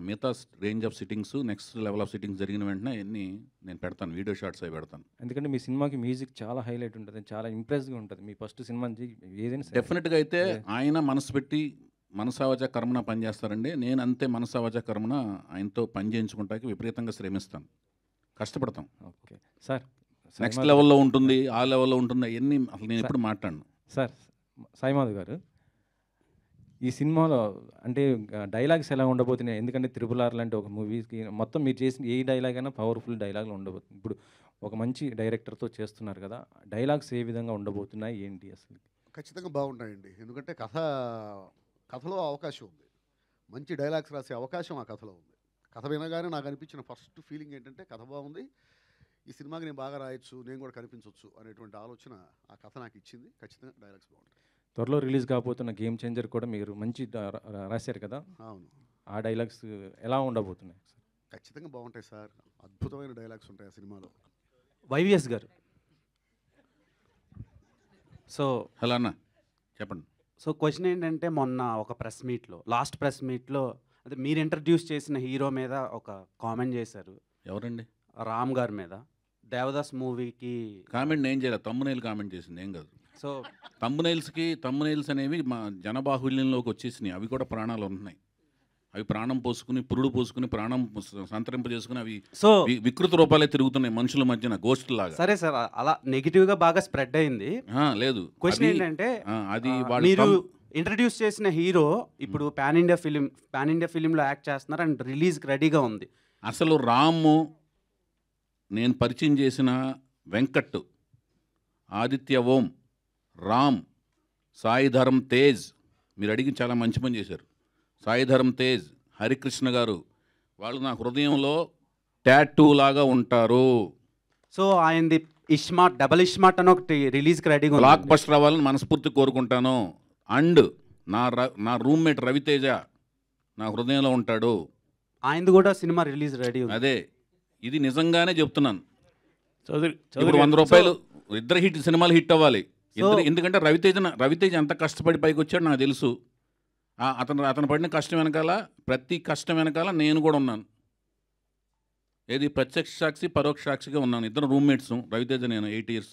మిగతా range of sittings, next level of sittings జరిగిన వెంటనే అన్నీ నేను పెడతాను, వీడియో షాట్స్ అవి పెడతాను. ఎందుకంటే మీ సినిమాకి మ్యూజిక్ చాలా హైలైట్ ఉంటుంది, చాలా ఇంప్రెస్గా ఉంటుంది. మీ ఫస్ట్ సినిమా ఏదైనా డెఫినెట్గా అయితే ఆయన మనసు పెట్టి మనసావచ కర్మన పనిచేస్తారండి. నేను అంతే మనసావచ కర్మన ఆయనతో పని చేయించుకుంటాకి విపరీతంగా శ్రమిస్తాను, కష్టపడతాం. Okay sir. నెక్స్ట్ లెవెల్లో ఉంటుంది, ఆ లెవెల్లో ఉంటుంది, అవన్నీ అసలు నేను ఎప్పుడు మాట్లాడను. సార్ సాయిమాధవ్ గారు, ఈ సినిమాలో అంటే డైలాగ్స్ ఎలా ఉండబోతున్నాయి? ఎందుకంటే RRR లాంటి ఒక మూవీకి మొత్తం మీరు చేసిన ఏ డైలాగ్ అయినా పవర్ఫుల్ డైలాగ్లు ఉండబోతుంది. ఇప్పుడు ఒక మంచి డైరెక్టర్తో చేస్తున్నారు కదా, డైలాగ్స్ ఏ విధంగా ఉండబోతున్నాయి ఏంటి అసలు? ఖచ్చితంగా బాగుంటాయండి. ఎందుకంటే కథలో అవకాశం ఉంది, మంచి డైలాగ్స్ రాసే అవకాశం ఆ కథలో ఉంది. కథ వినగానే నాకు అనిపించిన ఫస్ట్ ఫీలింగ్ ఏంటంటే కథ బాగుంది, ఈ సినిమాకి నేను బాగా రాయొచ్చు, నేను కూడా కనిపించవచ్చు అనేటువంటి ఆలోచన ఆ కథ నాకు ఇచ్చింది. ఖచ్చితంగా డైలాగ్స్ బాగుంటాయి. త్వరలో రిలీజ్ కాబోతున్న గేమ్ చేంజర్ కూడా మీరు మంచి రాశారు కదా, అవును. ఆ డైలాగ్స్ ఎలా ఉండబోతున్నాయి? ఖచ్చితంగా బాగుంటాయి సార్, అద్భుతమైన డైలాగ్స్ ఉంటాయి ఆ సినిమాలో. వైవిఎస్ గారు, సో హలో అన్న చెప్పండి. సో క్వశ్చన్ ఏంటంటే మొన్న ఒక లాస్ట్ ప్రెస్ మీట్లో అదే మీరు ఇంట్రడ్యూస్ చేసిన హీరో మీద ఒక కామెంట్ చేశారు. ఎవరండి? రామ్ గారి మీద. దేవదాస్ మూవీకి కామెంట్ నేను చేయలేదు, తమ్మునైల్ కామెంట్ చేసింది, ఏం కాదు. సో తమ్మునైల్స్ అనేవి మా జనబాహుల్యంలోకి వచ్చేసినాయి. అవి కూడా ప్రాణాలు ఉంటున్నాయి. అవి ప్రాణం పోసుకుని, పురుడు పోసుకుని, ప్రాణం సంతరింపజేసుకుని అవి సో వికృత రూపాలే తిరుగుతున్నాయి మనుషుల మధ్యన, గోస్ట్ లాగా. సరే సార్, అలా నెగిటివ్గా బాగా స్ప్రెడ్ అయింది. లేదు, క్వశ్చన్ ఏంటంటే అది మీరు ఇంట్రడ్యూస్ చేసిన హీరో ఇప్పుడు పాన్ ఇండియా ఫిలింలో యాక్ట్ చేస్తున్నారు అండ్ రిలీజ్కి రెడీగా ఉంది. అసలు రాము, నేను పరిచయం చేసిన వెంకట్, ఆదిత్య ఓం, రామ్, సాయిధరం తేజ్, మీరు అడిగి చాలా మంచి పని చేశారు. సాయిధరం తేజ్, హరికృష్ణ గారు, వాళ్ళు నా హృదయంలో టాటూ లాగా ఉంటారు. సో ఆయనది డబల్ ఇష్మార్ట్ అని ఒకటి రిలీజ్కి రెడీగా ఉంది. బ్లాక్ బస్టర్ అవ్వాలని మనస్ఫూర్తి కోరుకుంటాను. అండ్ నా రూమ్మేట్ రవితేజ నా హృదయంలో ఉంటాడు. ఆయనది కూడా సినిమా రిలీజ్ రెడీ ఉంది. అదే, ఇది నిజంగానే చెప్తున్నాను. చౌదరి ఇప్పుడు 100 రూపాయలు ఇద్దరు సినిమాలు హిట్ అవ్వాలి. ఎందుకంటే రవితేజ ఎంత కష్టపడి పైకి వచ్చాడు నాకు తెలుసు. అతను పడిన కష్టం వెనకాల, ప్రతి కష్టం వెనకాల నేను కూడా ఉన్నాను. ఏది ప్రత్యక్ష సాక్షి, పరోక్ష సాక్షిగా ఉన్నాను. ఇద్దరు రూమ్మేట్స్, రవితేజ నేను 8 years.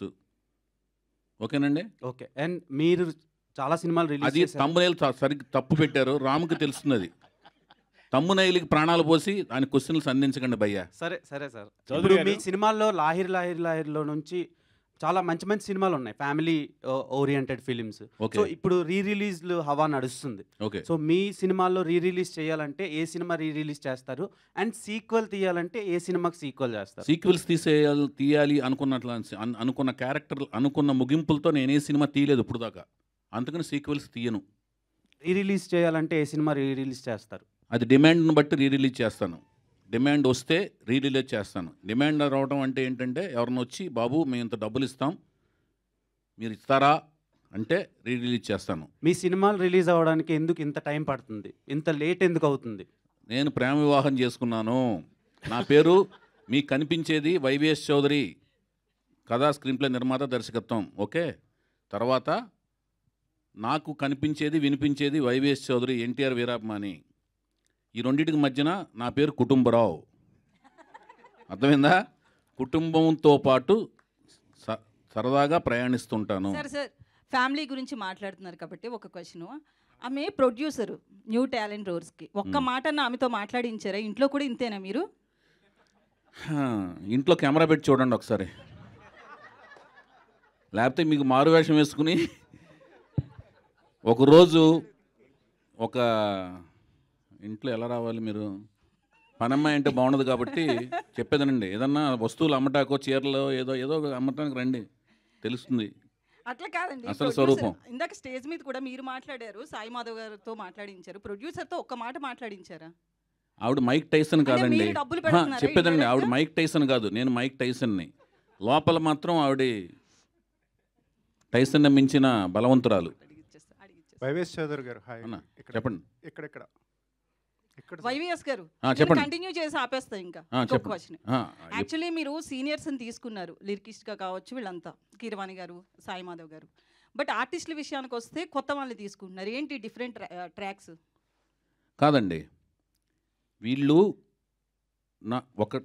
ఓకేనండి. ఓకే. అండ్ మీరు చాలా సినిమాలు రిలీజ్ అది తమ్మునైల్ సరిగ్గా తప్పు పెట్టారు, రాముకి తెలుస్తుంది. అది తమ్మునైల్కి ప్రాణాలు పోసి ఆయన క్వశ్చన్లు సంధించకండి భయ్యా. సరే సార్, ఇప్పుడు మీ సినిమాల్లో లాహిర్లో నుంచి చాలా మంచి సినిమాలు ఉన్నాయి, ఫ్యామిలీ ఓరియంటెడ్ ఫిలిమ్స్. సో ఇప్పుడు రిలీజ్లు హవా నడుస్తుంది. సో మీ సినిమాల్లో రిలీజ్ చేయాలంటే ఏ సినిమా రిలీజ్ చేస్తారు? అండ్ సీక్వెల్ తీయాలంటే ఏ సినిమాకి సీక్వెల్ చేస్తారు? సీక్వెల్స్ తీయాలి అనుకున్న క్యారెక్టర్, అనుకున్న ముగింపులతో నేను ఏ సినిమా తీయలేదు ఇప్పుడు దాకా, అందుకని సీక్వెల్స్ తీయను. రిలీజ్ చేయాలంటే ఏ సినిమా రిలీజ్ చేస్తారు? అది డిమాండ్ని బట్టి రిలీజ్ చేస్తాను. డిమాండ్ వస్తే రిలీజ్ చేస్తాను. డిమాండ్ రావడం అంటే ఏంటంటే ఎవరిని వచ్చి బాబు మేము ఇంత డబ్బులు ఇస్తాం, మీరు ఇస్తారా అంటే రిలీజ్ చేస్తాను. మీ సినిమాలు రిలీజ్ అవ్వడానికి ఎందుకు ఇంత టైం పడుతుంది? ఇంత లేట్ ఎందుకు అవుతుంది? నేను ప్రేమ వివాహం చేసుకున్నాను. నా పేరు మీకు కనిపించేది వైవిఎస్ చౌదరి, కథా స్క్రీన్ప్లే నిర్మాత, దర్శకత్వం. ఓకే, తర్వాత నాకు కనిపించేది వినిపించేది వైవిఎస్ చౌదరి, ఎన్టీఆర్ వీరాభిమాని. ఈ రెండింటికి మధ్యన నా పేరు కుటుంబరావు. అర్థమైందా? కుటుంబంతో పాటు సరదాగా ప్రయాణిస్తుంటాను. సార్ ఫ్యామిలీ గురించి మాట్లాడుతున్నారు కాబట్టి ఒక క్వశ్చన్. ఆమె ప్రొడ్యూసరు న్యూ టాలెంట్ రోర్స్కి. ఒక్క మాట ఆమెతో మాట్లాడించారా? ఇంట్లో కూడా ఇంతేనా మీరు? ఇంట్లో కెమెరా పెట్టి చూడండి ఒకసారి, లేకపోతే మీకు మారువేషం వేసుకుని ఒకరోజు ఒక ఇంట్లో ఎలా రావాలి మీరు? పనమ్మాయి అంటే బాగుండదు కాబట్టి చెప్పేదనండి. ఏదన్నా వస్తువులు అమ్మటాకో, చీరలో ఏదో అమ్మటానికి రండి, తెలుస్తుంది. అట్లా కాదండి, అసలు స్వరూపం. ఇందాక స్టేజ్ మీద కూడా మీరు మాట్లాడారు, సాయి మాధవ్ గారితో మాట్లాడించారు, ప్రొడ్యూసర్తో ఒక్క మాట మాట్లాడించారా? ఆవిడ మైక్ టైసన్ కాదండి, చెప్పేదండి, ఆవిడ మైక్ టైసన్ కాదు, నేను మైక్ టైసన్ని. లోపల మాత్రం ఆవిడ టైసన్ మించిన బలవంతురాలు. వైవేస్ చౌదరి గారు చెప్పండి. ఇక్కడ వైవిఎస్ గారు చెప్పండి. కంటిన్యూ చేసి ఆపేస్తా. ఇంకా క్వశ్చన్, యాక్చువల్లీ మీరు సీనియర్స్ని తీసుకున్నారు, లిరికిస్ట్గా కావచ్చు వీళ్ళంతా, కీరవాణి గారు, సాయి మాధవ్ గారు. బట్ ఆర్టిస్టుల విషయానికి వస్తే కొత్త వాళ్ళని తీసుకుంటున్నారు, ఏంటి డిఫరెంట్ ట్రాక్స్? కాదండి, వీళ్ళు ఒక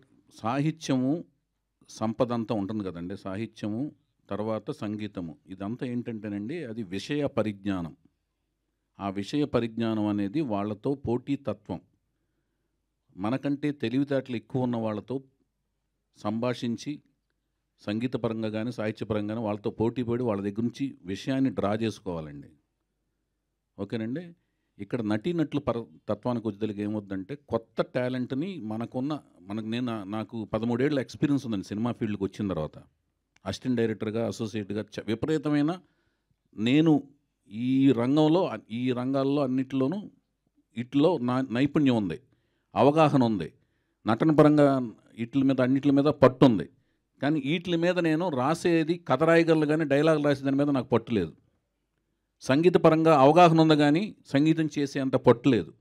సాహిత్యము సంపద అంతా ఉంటుంది కదండి, సాహిత్యము తర్వాత సంగీతము, ఇదంతా ఏంటంటేనండి అది విషయ పరిజ్ఞానం. ఆ విషయ పరిజ్ఞానం అనేది వాళ్ళతో పోటీతత్వం. మనకంటే తెలివితేటలు ఎక్కువ ఉన్న వాళ్ళతో సంభాషించి సంగీతపరంగా కానీ సాహిత్యపరంగా కానీ వాళ్ళతో పోటీపడి వాళ్ళ దగ్గర నుంచి విషయాన్ని డ్రా చేసుకోవాలండి. ఓకేనండి. ఇక్కడ నటీనటులు తత్వానికి వచ్చేదానికి ఏమవుద్దంటే కొత్త టాలెంట్ని నాకు 13 ఏళ్ళ ఎక్స్పీరియన్స్ ఉందండి సినిమా ఫీల్డ్కి వచ్చిన తర్వాత. అసిస్టెంట్ డైరెక్టర్గా, అసోసియేట్గా విపరీతమైన నేను ఈ రంగాల్లో అన్నిటిలోనూ ఇట్లో నైపుణ్యం ఉంది, అవగాహన ఉంది, నటన పరంగా అన్నిటి మీద పట్టు ఉంది. కానీ వీటి మీద నేను రాసేది కథ రాయగలను కానీ డైలాగ్ రాసే దాని మీద నాకు పట్టు లేదు. సంగీతపరంగా అవగాహన ఉంది కానీ సంగీతం చేసే అంత పట్టు లేదు.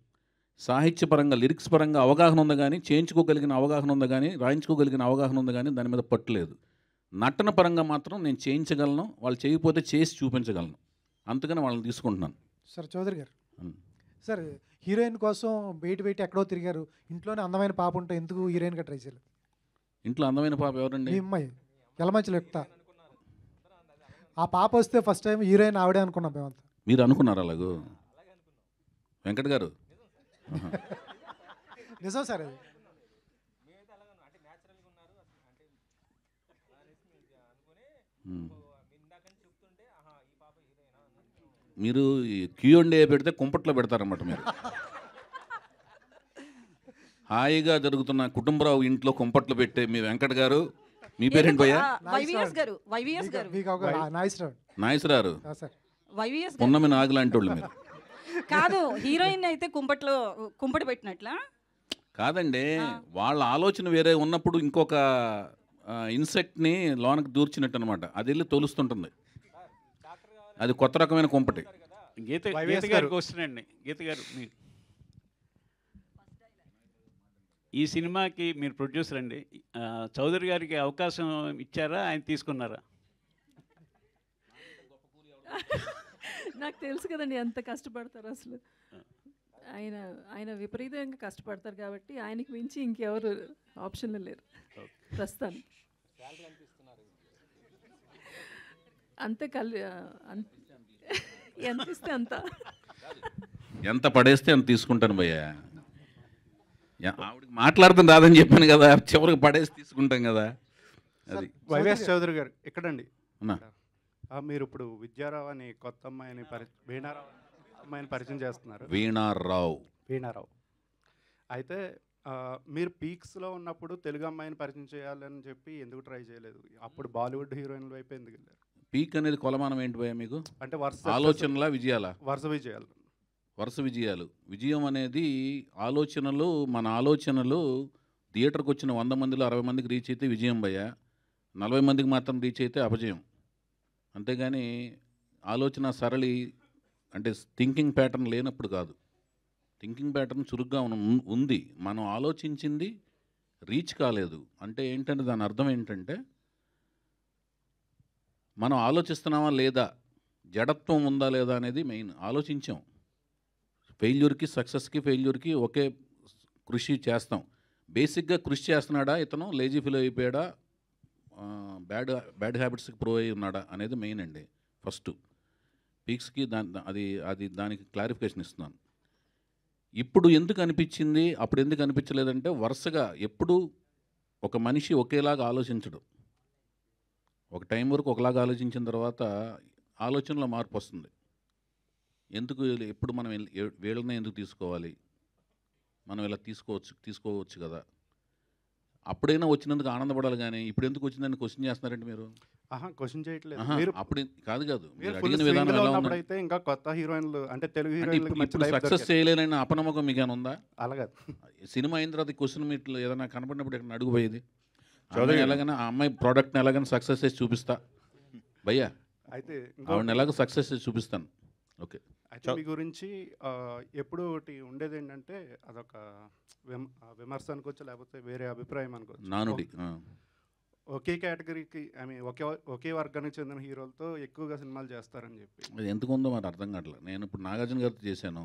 సాహిత్యపరంగా లిరిక్స్ పరంగా అవగాహన ఉంది కానీ చేయించుకోగలిగిన అవగాహన ఉంది కానీ రాయించుకోగలిగిన అవగాహన ఉంది కానీ దాని మీద పట్టు లేదు. నటన పరంగా మాత్రం నేను చేయించగలను, వాళ్ళు చేయకపోతే చేసి చూపించగలను, అందుకని వాళ్ళని తీసుకుంటున్నాను. సార్ చౌదరి గారు, సార్ హీరోయిన్ కోసం బయట ఎక్కడో తిరిగారు, ఇంట్లోనే అందమైన పాప ఉంటే ఎందుకు హీరోయిన్గా ట్రై చేయలేదు? ఇంట్లో అందమైన పాప ఎవరండి? మీ అమ్మాయి ఎలమంచిలో ఎక్కుతా. ఆ పాప వస్తే ఫస్ట్ టైం హీరోయిన్ ఆవిడే అనుకున్నాం మేమంతా. మీరు అనుకున్నారు అలాగూ? వెంకట్ గారు నిజం సార్ అది. మీరు Q&A పెడితే కుంపట్లో పెడతారన్నమాట. మీరు హాయిగా జరుగుతున్న కుటుంబరావు ఇంట్లో కుంపట్లు పెట్టే మీ వెంకట్ గారు, మీ పేరేంటి భయ్యా? నాయసరారు పున్నమి నాగులాంటి వాళ్ళు మీరు. కాదు, హీరోయిన్ అయితే కుంపటి పెట్టినట్లా కాదండి, వాళ్ళ ఆలోచన వేరే ఉన్నప్పుడు ఇంకొక ఇన్సెక్ట్ని లోనకి దూర్చినట్టు అనమాట, అది వెళ్ళి తోలుస్తుంటుంది, అది కొత్త రకమైన కుంపటి. గీత గారు క్వశ్చన్ అండి. గీత గారు, ఈ సినిమాకి మీరు ప్రొడ్యూసర్ అండి, చౌదరి గారికి అవకాశం ఇచ్చారా, ఆయన తీసుకున్నారా? నాకు తెలుసు కదండి ఎంత కష్టపడతారు అసలు. ఆయన విపరీతంగా కష్టపడతారు కాబట్టి ఆయనకి మించి ఇంకెవరు ఆప్షన్లు లేరు ప్రస్తుతానికి. అంతే ఎంత ఇస్తే అంత, ఎంత పడేస్తే అంత తీసుకుంటాను భయ్యా. ఆవిడకి మాట్లాడుతాను రాదని చెప్పాను కదా, చివరికి పడేసి తీసుకుంటాం కదా. అది వైవేస్ చౌదరి గారు ఎక్కడండి? మీరు ఇప్పుడు విద్యారావు అని కొత్త అమ్మాయిని వీణారావు అమ్మాయిని పరిచయం చేస్తున్నారు. వీణారావు అయితే మీరు పీక్స్లో ఉన్నప్పుడు తెలుగు అమ్మాయిని పరిచయం చేయాలని చెప్పి ఎందుకు ట్రై చేయలేదు? అప్పుడు బాలీవుడ్ హీరోయిన్ల వైపు ఎందుకు వెళ్ళారు? పీక్ అనేది కొలమానం ఏంటి భయ్యా మీకు? అంటే ఆలోచనలా విజయాలా? వరుస విజయాలు. విజయం అనేది ఆలోచనలు, మన ఆలోచనలు థియేటర్కి వచ్చిన 100 మందిలో 60 మందికి రీచ్ అయితే విజయం భయ్యా, 40 మందికి మాత్రం రీచ్ అయితే అపజయం. అంతేగాని ఆలోచన సరళి అంటే థింకింగ్ ప్యాటర్న్ లేనప్పుడు కాదు. థింకింగ్ ప్యాటర్న్ చురుగ్గా ఉంది, మనం ఆలోచించింది రీచ్ కాలేదు అంటే ఏంటంటే దాని అర్థం ఏంటంటే మనం ఆలోచిస్తున్నామా లేదా, జడత్వం ఉందా లేదా అనేది మెయిన్. ఆలోచించాం, ఫెయిల్యూర్కి సక్సెస్కి ఫెయిల్యూర్కి ఒకే కృషి చేస్తాం. బేసిక్గా కృషి చేస్తున్నాడా ఇతను, లేజీ ఫీల్ అయిపోయాడా, బ్యాడ్ హ్యాబిట్స్కి ప్రో అయి ఉన్నాడా అనేది మెయిన్ అండి. ఫస్ట్ పీక్స్కి దానికి క్లారిఫికేషన్ ఇస్తున్నాను. ఇప్పుడు ఎందుకు అనిపించింది, అప్పుడు ఎందుకు అనిపించలేదంటే వరుసగా ఎప్పుడు ఒక మనిషి ఒకేలాగా ఆలోచించడు. ఒక టైం వరకు ఒకలాగా ఆలోచించిన తర్వాత ఆలోచనలో మార్పు వస్తుంది. ఎందుకు ఎప్పుడు మనం వీళ్ళనే ఎందుకు తీసుకోవాలి, మనం ఇలా తీసుకోవచ్చు కదా, అప్పుడైనా వచ్చినందుకు ఆనందపడాలి కానీ ఇప్పుడు ఎందుకు వచ్చిందని క్వశ్చన్ చేస్తున్నారంటే మీరు? క్వశ్చన్ చేయట్లేదు. ఆహా, మీరు అప్పుడు కాదు మీరు మీరు full అడిగిన swing విధానం లో ఎలా ఉన్నప్పుడు ఉంది? అయితే ఇంకా కొత్త హీరోయిన్లు అంటే తెలుగు అంటే హీరోయిన్లకు మంచి ఇప్పుడు లైఫ్ సక్సెస్ దొరికేది. చేయలేనని అపనమ్మకం మీకు ఏమైనా ఉందా? అలాగే సినిమా అయిన తర్వాత క్వశ్చన్ మీట్లు ఏదైనా కనపడినప్పుడు ఇక్కడ అడుగుపోయేది చౌదరి గారు. ఎలాగైనా ఆ అమ్మాయి ప్రోడక్ట్ని ఎలాగైనా సక్సెస్ చేసి చూపిస్తా భయ్యా, అయితే ఆవిడని ఎలాగో సక్సెస్ చేసి చూపిస్తాను. ఓకే, అయితే మీ గురించి ఎప్పుడు ఒకటి ఉండేది ఏంటంటే అదొక విమర్శ అనుకోవచ్చు, లేకపోతే వేరే అభిప్రాయం అనుకోవచ్చు. నానుడి ఒకే కేటగిరీకి ఐ మీన్ ఒకే వర్గానికి చెందిన హీరోలతో ఎక్కువగా సినిమాలు చేస్తారని చెప్పి. అది ఎందుకు ఉందో మరి అర్థం కావట్లేదు. నేను ఇప్పుడు నాగార్జున గారితో చేశాను,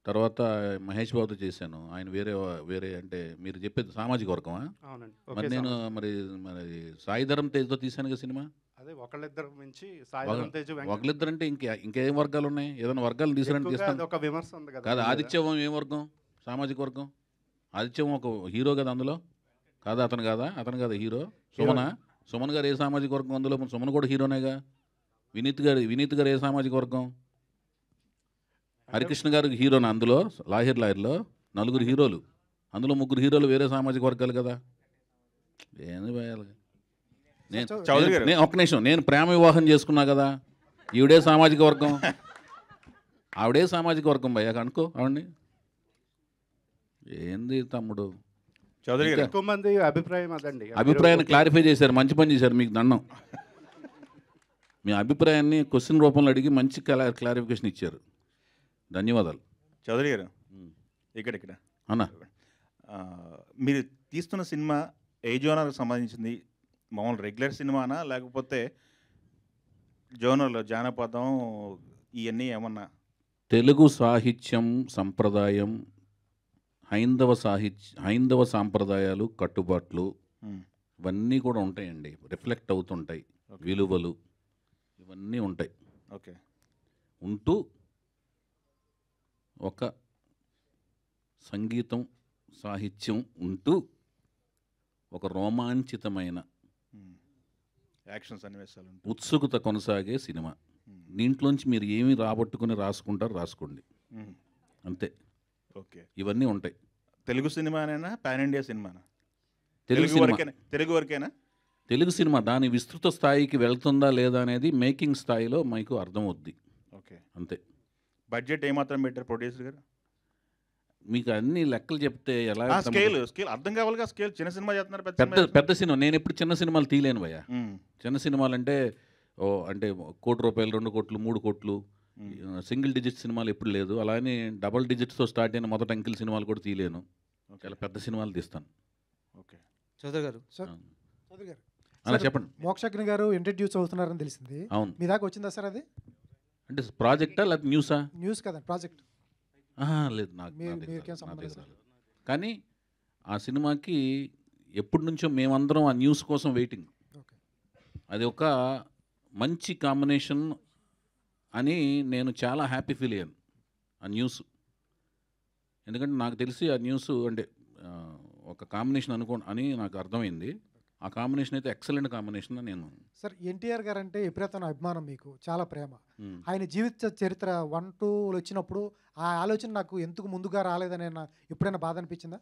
తర్వాత మహేష్ బాబుతో చేశాను. ఆయన వేరే వేరే అంటే మీరు చెప్పేది సామాజిక వర్గమా? అవునండి. మరి నేను మరి మరి సాయిధరం తేజ్తో తీశాను కదా సినిమా. అదే ఒకళ్ళిద్దరు మించి సాయిధరం తేజ్ ఒకళ్ళిద్దరు అంటే ఇంకేం వర్గాలు ఉన్నాయి? ఏదైనా వర్గాలు తీసారని తీస్తాను. ఒక విమర్శ ఉంది కదా. కాదు, ఆదిత్యవం ఏం వర్గం? సామాజిక వర్గం. ఆదిత్యవం ఒక హీరో కదా అందులో? కాదా అతను కాదా హీరో? సుమన్ గారు ఏ సామాజిక వర్గం అందులో? సుమన్ కూడా హీరోనేగా. వినీత్ గారు ఏ సామాజిక వర్గం? హరికృష్ణ గారు హీరోనా అందులో? లాహిర్లో 4 హీరోలు, అందులో 3 హీరోలు వేరే సామాజిక వర్గాలు కదా. ఏంది భయాలు? నేను ఒక్క నిమిషం, నేను ప్రేమ వివాహం చేసుకున్నా కదా, ఈవిడే సామాజిక వర్గం, ఆవిడే సామాజిక వర్గం భయ్యా అనుకో ఆవిడ్ని. ఏంది తమ్ముడు? చౌదరి గారు, ఎక్కువ మంది అభిప్రాయం అదండి. అభిప్రాయాన్ని క్లారిఫై చేశారు, మంచి పని చేశారు, మీకు దండం. మీ అభిప్రాయాన్ని క్వశ్చన్ రూపంలో అడిగి మంచి క్లారిఫికేషన్ ఇచ్చారు, ధన్యవాదాలు. చౌదరి గారు ఇక్కడ అన్నా, మీరు తీస్తున్న సినిమా ఏ జోనర్కి సంబంధించింది? మామూలు రెగ్యులర్ సినిమానా, లేకపోతే జోనర్లో జానపదం ఇవన్నీ ఏమన్నా? తెలుగు సాహిత్యం సంప్రదాయం, హైందవ సాంప్రదాయాలు, కట్టుబాట్లు ఇవన్నీ కూడా ఉంటాయండి, రిఫ్లెక్ట్ అవుతుంటాయి. విలువలు ఇవన్నీ ఉంటాయి. ఓకే, ఉంటూ ఒక సంగీతం సాహిత్యం ఉంటూ ఒక రోమాంచితమైన యాక్షన్ సన్నివేశాలు, ఉత్సుకత కొనసాగే సినిమా. దీంట్లోంచి మీరు ఏమి రాబట్టుకుని రాసుకోండి అంతే. ఓకే, ఇవన్నీ ఉంటాయి. తెలుగు సినిమానేనా, పాన్ ఇండియా సినిమానా? తెలుగు వరకేనా? తెలుగు సినిమా దాని విస్తృత స్థాయికి వెళ్తుందా లేదా అనేది మేకింగ్ స్థాయిలో మీకు అర్థమవుద్ది. ఓకే, అంతే. బడ్జెట్ ఏమాత్రం పెట్టారు ప్రొడ్యూసర్ గారు? మీకు అన్ని లెక్కలు చెప్తే ఎలా? స్కేల్ అర్థం కావాలిగా. స్కేల్ చిన్న సినిమా చేస్తున్నారు, పెద్ద సినిమా. నేను ఎప్పుడు చిన్న సినిమాలు తీయలేను భయ్యా. చిన్న సినిమాలు అంటే అంటే 1 కోటి రూపాయలు, 2 కోట్లు, 3 కోట్లు, సింగిల్ డిజిట్ సినిమాలు ఎప్పుడు లేదు. అలానే డబల్ డిజిట్స్తో స్టార్ట్ అయిన మొదటి అంకిల్ సినిమాలు కూడా తీయలేను. చాలా పెద్ద సినిమాలు తీస్తాను. ఓకే, చౌదరి గారు అలా చెప్పండి. మోక్షజ్ఞ గారు ఇంట్రడ్యూస్ అవుతున్నారని తెలిసింది. అవును, మీ దాకా వచ్చిందా సార్? అది అంటే ప్రాజెక్టా లేకపోతే న్యూసా? న్యూస్ కదా, ప్రాజెక్ట్. లేదు, నాకు కానీ ఆ సినిమాకి ఎప్పటి నుంచో మేమందరం ఆ న్యూస్ కోసం వెయిటింగ్. అది ఒక మంచి కాంబినేషన్ అని నేను చాలా హ్యాపీ ఫీల్ అయ్యాను ఆ న్యూస్. ఎందుకంటే నాకు తెలిసి ఆ న్యూస్ అంటే ఒక కాంబినేషన్ అని నాకు అర్థమైంది. ఆ కాంబినేషన్ అయితే ఎక్సలెంట్ కాంబినేషన్ అని నేను. సార్, ఎన్టీఆర్ గారు అంటే విపరీతమైన అభిమానం, మీకు చాలా ప్రేమ. ఆయన జీవిత చరిత్ర 1, 2 వచ్చినప్పుడు ఆ ఆలోచన నాకు ఎందుకు ముందుగా రాలేదని ఎప్పుడైనా బాధ అనిపించిందా?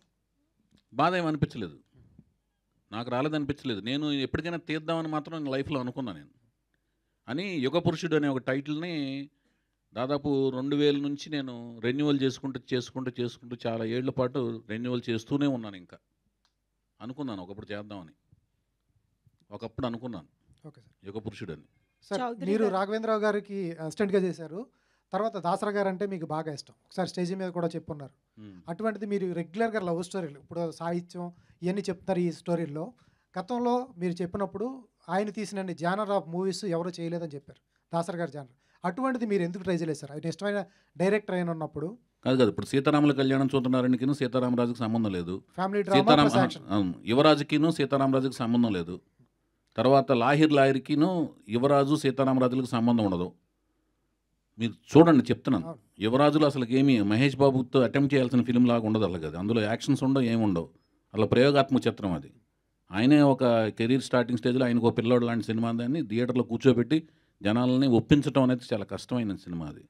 బాధ ఏమి అనిపించలేదు, నాకు రాలేదనిపించలేదు. నేను ఎప్పటికైనా తీద్దామని మాత్రం లైఫ్లో అనుకున్నాను నేను. అని యుగ పురుషుడు అనే ఒక టైటిల్ని దాదాపు 2000 నుంచి నేను రెన్యువల్ చేసుకుంటూ చాలా ఏళ్ల పాటు రెన్యువల్ చేస్తూనే ఉన్నాను. ఇంకా అనుకున్నాను ఒకప్పుడు చేద్దామని, ఒకప్పుడు అనుకున్నాను యుగ పురుషుడు అని. సార్, మీరు రాఘవేంద్రరావు గారికి అసిస్టెంట్గా చేశారు, తర్వాత దాసరా గారు అంటే మీకు బాగా ఇష్టం, ఒకసారి స్టేజ్ మీద కూడా చెప్పున్నారు. అటువంటిది మీరు రెగ్యులర్గా లవ్ స్టోరీలు, ఇప్పుడు సాహిత్యం ఇవన్నీ చెప్తున్నారు ఈ స్టోరీల్లో. గతంలో మీరు చెప్పినప్పుడు ఆయన తీసిన జానర్ ఆఫ్ మూవీస్ ఎవరో చేయలేదని చెప్పారు, దాసరా గారు జానర్. అటువంటిది మీరు ఎందుకు ట్రై చేయలేదు సార్? ఆయన ఇష్టమైన డైరెక్టర్ అయిన ఉన్నప్పుడు. కాదు, ఇప్పుడు సీతారాముల కళ్యాణం చూస్తున్నారనికిను సీతారామరాజుకి సంబంధం లేదు. ఫ్యామిలీ డ్రామా, యువరాజుకిను సీతారామరాజుకి సంబంధం లేదు. తర్వాత లాహిర్కిను యువరాజు సీతారామరాజులకు సంబంధం ఉండదు. మీరు చూడండి, చెప్తున్నాను. యువరాజులో అసలు ఏమీ మహేష్ బాబుతో అటెంప్ట్ చేయాల్సిన ఫిలిం లాగా ఉండదు అలా కదా. అందులో యాక్షన్స్ ఉండవు, ఏముండవు. అలా ప్రయోగాత్మక చిత్రం అది. ఆయనే ఒక కెరీర్ స్టార్టింగ్ స్టేజ్లో ఆయనకు ఒక పిల్లోడు లాంటి సినిమా దాన్ని థియేటర్లో కూర్చోబెట్టి జనాలని ఒప్పించడం అనేది చాలా కష్టమైన సినిమా అది.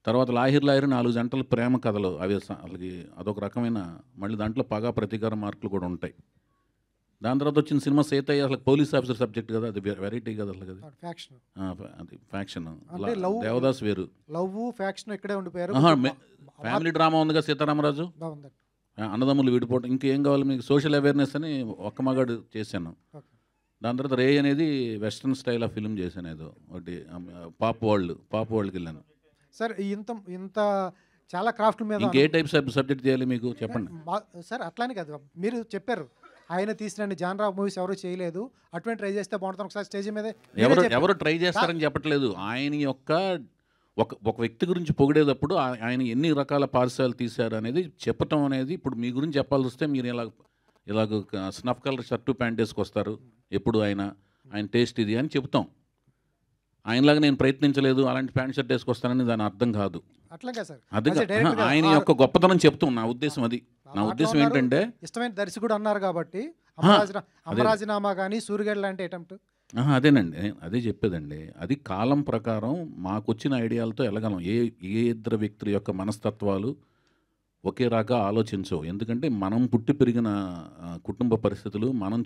తర్వాత లాహిర్ 4 జంటల ప్రేమ కథలు, అవి వాళ్ళకి అదొక రకమైన, మళ్ళీ దాంట్లో పగా ప్రతీకార మార్కులు కూడా ఉంటాయి. దాని తర్వాత వచ్చిన సినిమా సీతయ్య అసలు పోలీస్ ఆఫీసర్ సబ్జెక్ట్ కదా, అది వెరైటీ కదా అసలు అది. అది ఫ్యాక్షన్. దేవదాస్ వేరు. లవ్ ఫ్యాక్షన్ ఇక్కడే ఉండిపోయారు. ఫ్యామిలీ డ్రామా ఉందిగా సీతారామరాజు, అన్నదమ్ములు విడిపోవడం, ఇంకేం కావాలి మీకు, సోషల్ అవేర్నెస్ అని ఒక్క మగాడు చేశాను. దాని తర్వాత రే అనేది వెస్ట్రన్ స్టైల్ ఆఫ్ ఫిల్మ్ చేశాను, ఏదో ఒకటి పాప్ వరల్డ్కి వెళ్ళాను. సార్ ఇంత చాలా క్రాఫ్ట్ మీద ఇంకే టైప్ సబ్జెక్ట్ చేయాలి మీకు చెప్పండి సార్. అట్లానే కాదు, మీరు చెప్పారు ఆయన తీసిన జానరా మూవీస్ ఎవరు చేయలేదు, అటువంటి ట్రై చేస్తే బాగుంటుంది ఒకసారి స్టేజ్ మీద. ఎవరు ట్రై చేస్తారని చెప్పట్లేదు, ఆయన యొక్క ఒక వ్యక్తి గురించి పొగిడేటప్పుడు ఆయన ఎన్ని రకాల పార్శ్వాలు తీశారు అనేది చెప్పటం అనేది. ఇప్పుడు మీ గురించి చెప్పాల్సి వస్తే మీరు ఇలాగ స్నఫ్ కలర్ షర్టు ప్యాంట్ వేసుకొస్తారు ఎప్పుడు, ఆయన టేస్ట్ ఇది అని చెప్తాం. ఆయనలాగా నేను ప్రయత్నించలేదు, అలాంటి ప్యాంట్ షర్ట్ వేసుకొస్తానని దాని అర్థం కాదు. అదే ఆయన యొక్క గొప్పతనం చెప్తాం, నా ఉద్దేశం అది. నా ఉద్దేశం ఏంటంటే ఇష్టమైన దర్శకుడు అన్నారు కాబట్టి అమరాజీనామా కానీ సూర్యగడ్ లాంటి అటెంప్ట్. అదేనండి, అదే చెప్పేదండి. అది కాలం ప్రకారం మాకు వచ్చిన ఐడియాలతో వెళ్ళగలం. ఏ ఇద్దరు వ్యక్తుల యొక్క మనస్తత్వాలు ఒకే రాగా ఆలోచించవు. ఎందుకంటే మనం పుట్టి పెరిగిన కుటుంబ పరిస్థితులు, మనం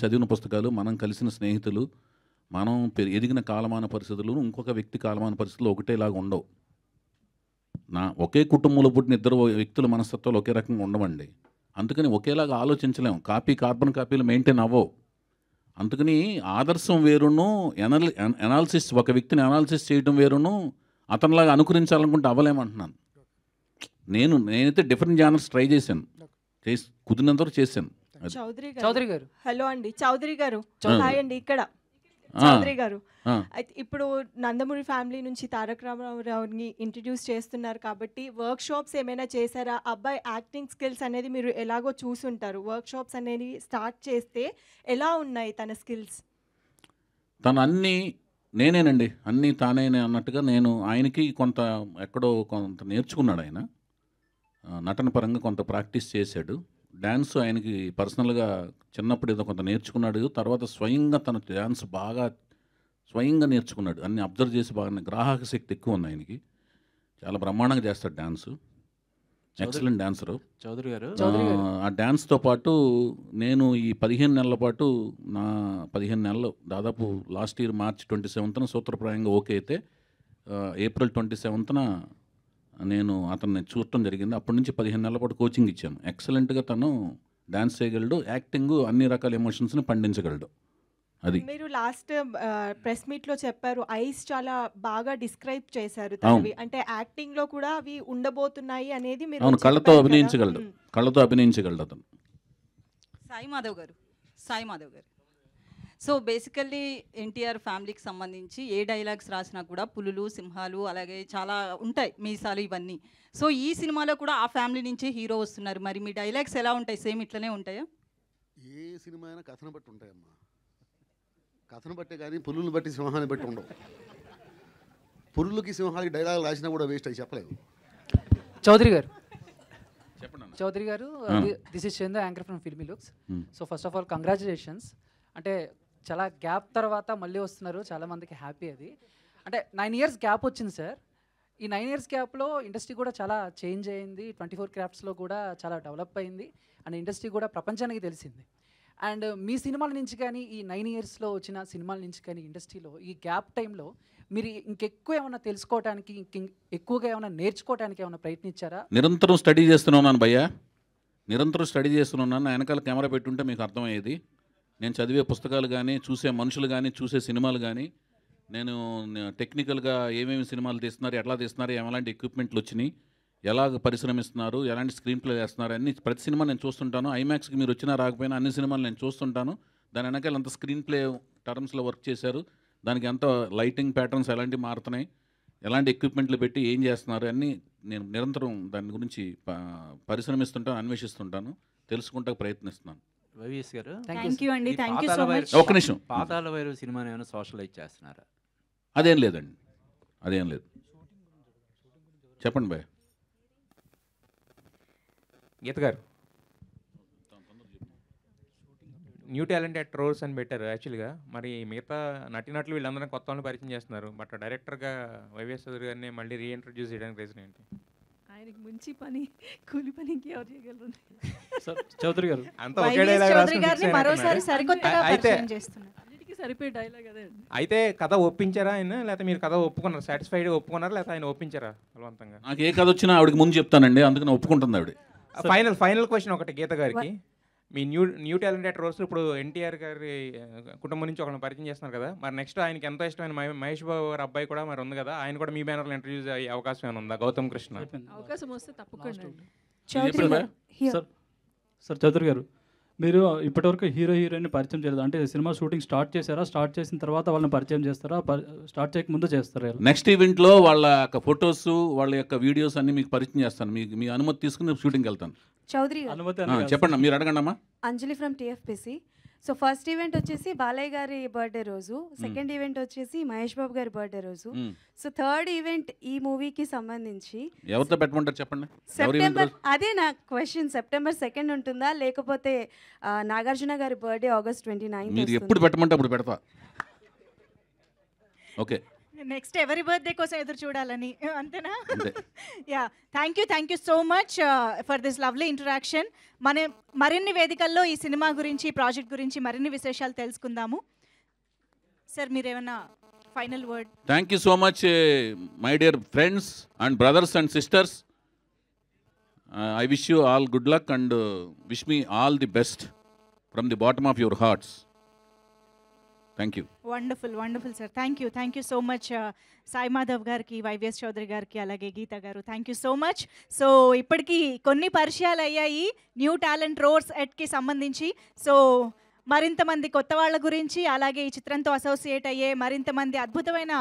చదివిన పుస్తకాలు, మనం కలిసిన స్నేహితులు, మనం ఎదిగిన కాలమాన పరిస్థితులు ఇంకొక వ్యక్తి కాలమాన పరిస్థితులు ఒకటేలాగా ఉండవు. ఒకే కుటుంబంలో పుట్టిన ఇద్దరు వ్యక్తుల మనస్తత్వాలు ఒకే రకంగా ఉండవండి. అందుకని ఒకేలాగా ఆలోచించలేము, కార్బన్ కాపీలు మెయింటైన్ అవ్వవు. అందుకని ఆదర్శం వేరును, ఎనాలిసిస్, ఒక వ్యక్తిని అనాలిసిస్ చేయడం వేరును, అతనిలాగా అనుకరించాలనుకుంటే అవ్వలేమంటున్నాను. నేనైతే డిఫరెంట్ జానర్స్ ట్రై చేశాను, కుదిరినంత చేశాను. చౌదరి గారు హలో అండి. చౌదరి గారు హాయ్ అండి. ఇక్కడ చౌదరి గారు, అయితే ఇప్పుడు నందమూరి ఫ్యామిలీ నుంచి తారక రామారావుని ఇంట్రడ్యూస్ చేస్తున్నారు కాబట్టి వర్క్ షాప్స్ ఏమైనా చేశారా? అబ్బాయి యాక్టింగ్ స్కిల్స్ అనేది మీరు ఎలాగో చూసుంటారు, వర్క్ షాప్స్ అనేది స్టార్ట్ చేస్తే ఎలా ఉన్నాయి తన స్కిల్స్? తను నేనేనండి, అన్నీ తానే అన్నట్టుగా నేను ఆయనకి ఎక్కడో కొంత నేర్చుకున్నాడు. ఆయన నటన పరంగా కొంత ప్రాక్టీస్ చేశాడు. డ్యాన్స్ ఆయనకి పర్సనల్గా చిన్నప్పుడు ఏదో కొంత నేర్చుకున్నాడు. తర్వాత స్వయంగా తన డ్యాన్స్ బాగా స్వయంగా నేర్చుకున్నాడు, అన్ని అబ్జర్వ్ చేసి బాగా గ్రాహక శక్తి ఎక్కువ ఉంది ఆయనకి. చాలా బ్రహ్మాండంగా చేస్తాడు డ్యాన్స్, ఎక్సలెంట్ డాన్సరు చౌదరి గారు. ఆ డ్యాన్స్తో పాటు నేను ఈ 15 నెలల పాటు 15 నెలలు దాదాపు లాస్ట్ ఇయర్ March 27న సూత్రప్రాయంగా ఓకే అయితే April 27న నేను అతన్ని చూడటం జరిగింది. అప్పటి నుంచి 15 నెలల పాటు కోచింగ్ ఇచ్చాను. ఎక్సలెంట్గా తను డాన్స్ చేయగలడు, యాక్టింగ్, అన్ని రకాల ఎమోషన్స్ని పండించగలడు. అది మీరు లాస్ట్ ప్రెస్ మీట్లో చెప్పారు, ఐస్ చాలా బాగా డిస్క్రైబ్ చేశారు తనవి, అంటే యాక్టింగ్లో కూడా అవి ఉండబోతున్నాయి అనేది మీరు. అవును, కళ్ళతో అభినయించగలడు అతను. సాయి మాధవ్ గారు సో బేసికల్లీ ఎన్టీఆర్ ఫ్యామిలీకి సంబంధించి ఏ డైలాగ్స్ రాసినా కూడా పులులు, సింహాలు, అలాగే చాలా ఉంటాయి, మీసాలు, ఇవన్నీ. సో ఈ సినిమాలో కూడా ఆ ఫ్యామిలీ నుంచి హీరో వస్తున్నారు. మరి మీ డైలాగ్స్ ఎలా ఉంటాయి? సేమ్ ఇట్లనే ఉంటాయా? ఏ సినిమా అయినా కథను బట్టి ఉంటాయమ్మా, కథను బట్టే కానీ పులులను బట్టి సింహాన్ని బట్టి ఉండవు. పులులకి సింహాలకి డైలాగ్ రాసినా కూడా వేస్ట్ అయి చెప్పలేదు. చౌదరి గారు this is Chandu, anchor from filmy looks. So first of all congratulations. అంటే చాలా గ్యాప్ తర్వాత మళ్ళీ వస్తున్నారు, చాలామందికి హ్యాపీ అది. అంటే 9 years గ్యాప్ వచ్చింది సార్. ఈ 9 years గ్యాప్లో ఇండస్ట్రీ కూడా చాలా చేంజ్ అయింది, 24 క్రాఫ్ట్స్లో కూడా చాలా డెవలప్ అయింది, అండ్ ఇండస్ట్రీ కూడా ప్రపంచానికి తెలిసింది. అండ్ మీ సినిమాల నుంచి కానీ, ఈ 9 yearsలో వచ్చిన సినిమాల నుంచి కానీ, ఇండస్ట్రీలో ఈ గ్యాప్ టైంలో మీరు ఇంకెక్కువ ఏమైనా తెలుసుకోవడానికి, ఎక్కువగా ఏమైనా నేర్చుకోవడానికి ఏమైనా ప్రయత్నించారా? నిరంతరం స్టడీ చేస్తున్నాను భయ్యా, నిరంతరం స్టడీ చేస్తున్నాను. వెనకాల కెమెరా పెట్టుంటే మీకు అర్థమయ్యేది. నేను చదివే పుస్తకాలు కానీ, చూసే మనుషులు కానీ, చూసే సినిమాలు కానీ, నేను టెక్నికల్గా ఏమేమి సినిమాలు తీస్తున్నారు, ఎట్లా తీస్తున్నారు, ఎలాంటి ఎక్విప్మెంట్లు వచ్చినాయి, ఎలాగ పరిశ్రమిస్తున్నారు, ఎలాంటి స్క్రీన్ ప్లే చేస్తున్నారు, అన్ని ప్రతి సినిమా నేను చూస్తుంటాను. ఐమాక్స్కి మీరు వచ్చినా రాకపోయినా అన్ని సినిమాలు నేను చూస్తుంటాను. దాని వెనకాల అంత స్క్రీన్ ప్లే టర్మ్స్లో వర్క్ చేశారు, దానికి ఎంత లైటింగ్ ప్యాటర్న్స్ ఎలాంటివి మారుతున్నాయి, ఎలాంటి ఎక్విప్మెంట్లు పెట్టి ఏం చేస్తున్నారు అన్నీ నేను నిరంతరం దాని గురించి పరిశ్రమిస్తుంటాను, అన్వేషిస్తుంటాను, తెలుసుకుంటా ప్రయత్నిస్తున్నాను. వైవిఎస్ గారు థ్యాంక్ యూ అండి, థ్యాంక్ యూ సో మచ్. ఒక్క నిమిషం, పాతాళ భైరవి సినిమాని ఏమైనా సోషలైజ్ చేస్తున్నారా? అదేం లేదండి, అదేం లేదు. చెప్పండి బాయ్. గీత గారు, న్యూ టాలెంట్ అట్ రోల్స్ అని పెట్టారు యాక్చువల్గా. మరి మిగతా నటినట్లు వీళ్ళందరినీ కొత్త వాళ్ళని పరిచయం చేస్తున్నారు, బట్ డైరెక్టర్గా వైవిఎస్ చౌదరి గారిని మళ్ళీ రీఇంట్రడ్యూస్ చేయడానికి రీజన్ ఏంటి? ఆయనకి ముంచి పని కూలి పని ఇంకెవరు చేయగలరు? చౌదరి గారు అంతా ఒకే డైలాగ్ రాసుకుని మరోసారి సరికొత్తగా పరిచయం చేస్తున్నారు. అన్నిటికీ సరిపోయే డైలాగ్ అదే అండి. అయితే కథ ఒప్పించారా ఆయన, లేకపోతే మీరు కథ ఒప్పుకున్నారు, సాటిస్ఫైడ్ ఒప్పుకున్నారా, లేకపోతే ఆయన ఒప్పించారా బలవంతంగా? నాకు ఏ కథ వచ్చినా ఆవిడకి ముందు చెప్తానండి, అందుకని ఒప్పుకుంటుంది ఆవిడ. ఫైనల్ క్వశ్చన్ ఒకటి గీత గారికి. మీ న్యూ టాలెంటెడ్ రోల్స్ ఇప్పుడు ఎన్టీఆర్ గారి కుటుంబం నుంచి ఒకరిని పరిచయం చేస్తున్నారు కదా, మరి నెక్స్ట్ ఆయనకి ఎంతో ఇష్టమైన మహేష్ బాబు గారి అబ్బాయి కూడా మరి ఉంది కదా, ఆయన కూడా మీ బ్యానర్లో ఇంట్రడ్యూస్ అయ్యే అవకాశం ఏమైనా ఉందా? గౌతమ్ కృష్ణ అవకాశం వస్తే తప్పకుండా అండి. సార్ చౌదరి గారు, మీరు ఇప్పటివరకు హీరో హీరోయిన్ పరిచయం చేయలేదు అంటే సినిమా షూటింగ్ స్టార్ట్ చేశారా, స్టార్ట్ చేసిన తర్వాత వాళ్ళని పరిచయం చేస్తారా, స్టార్ట్ చేయక ముందు చేస్తారా? నెక్స్ట్ ఈవెంట్లో వాళ్ళ యొక్క ఫొటోస్ వాళ్ళ యొక్క వీడియోస్ అన్ని మీకు పరిచయం చేస్తాను, మీ అనుమతి తీసుకుని షూటింగ్కి వెళ్తాను. చౌదరి చెప్పండి, మీరు అడగండి అమ్మా. Anjali from TFPC. So first event వచ్చేసి బాలయ్య గారి బర్త్డే రోజు, సెకండ్ ఈవెంట్ వచ్చేసి మహేష్ బాబు గారి బర్త్డే రోజు, సో థర్డ్ ఈవెంట్ ఈ మూవీకి సంబంధించి ఎవరితో పెట్టమంటారు చెప్పండి. సెప్టెంబర్, అదే నా క్వశ్చన్, సెప్టెంబర్ 2 ఉంటుందా లేకపోతే నాగార్జున గారి బర్త్డే August 29? మీరు ఎప్పుడు పెట్టమంటే అప్పుడు పెడతా. ఓకే, నెక్స్ట్ ఎవరి బర్త్డే కోసం ఎదురు చూడాలని, అంతేనా? Yeah, thank you so much for this lovely interaction. మరిన్ని వేదికల్లో ఈ సినిమా గురించి, ప్రాజెక్ట్ గురించి మరిన్ని విశేషాలు తెలుసుకుందాము. సార్ మీరేమన్నా final word? Thank you so much my dear friends and brothers and sisters. I wish you all good luck and wish me all the best from the bottom of your hearts. Thank you. Wonderful sir. Thank you so much Sai Madhav గారికి, YVS Chowdary గారికి, అలాగే గీత గారు, thank you so much. So ఇప్పటికీ కొన్ని పరిచయాలు అయ్యాయి new talent roads ఎట్కి సంబంధించి. So మరింతమంది కొత్త వాళ్ళ గురించి, అలాగే ఈ చిత్రంతో అసోసియేట్ అయ్యే మరింతమంది అద్భుతమైన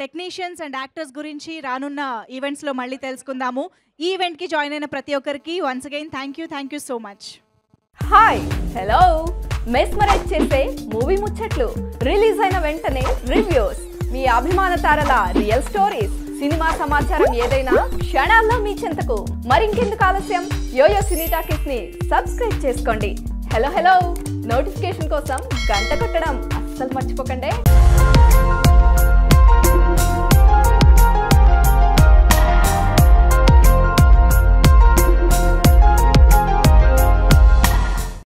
టెక్నీషియన్స్ అండ్ యాక్టర్స్ గురించి రానున్న ఈవెంట్స్లో మళ్ళీ తెలుసుకుందాము. ఈ ఈవెంట్కి జాయిన్ అయిన ప్రతి ఒక్కరికి once again thank you so much. Hi, hello, mesmerise చేసే మూవీ ముచ్చట్లు, రిలీజ్ అయిన వెంటనే రివ్యూస్, మీ అభిమాన తారల రియల్ స్టోరీస్, సినిమా సమాచారం ఏదైనా క్షణాల్లో మీ చెంతకు. మరింకెందుకు ఆలస్యం, యోయో సినీ టాకీస్ ని సబ్స్క్రైబ్ చేసుకోండి. హలో నోటిఫికేషన్ కోసం గంట కొట్టడం అస్సలు మర్చిపోకండి.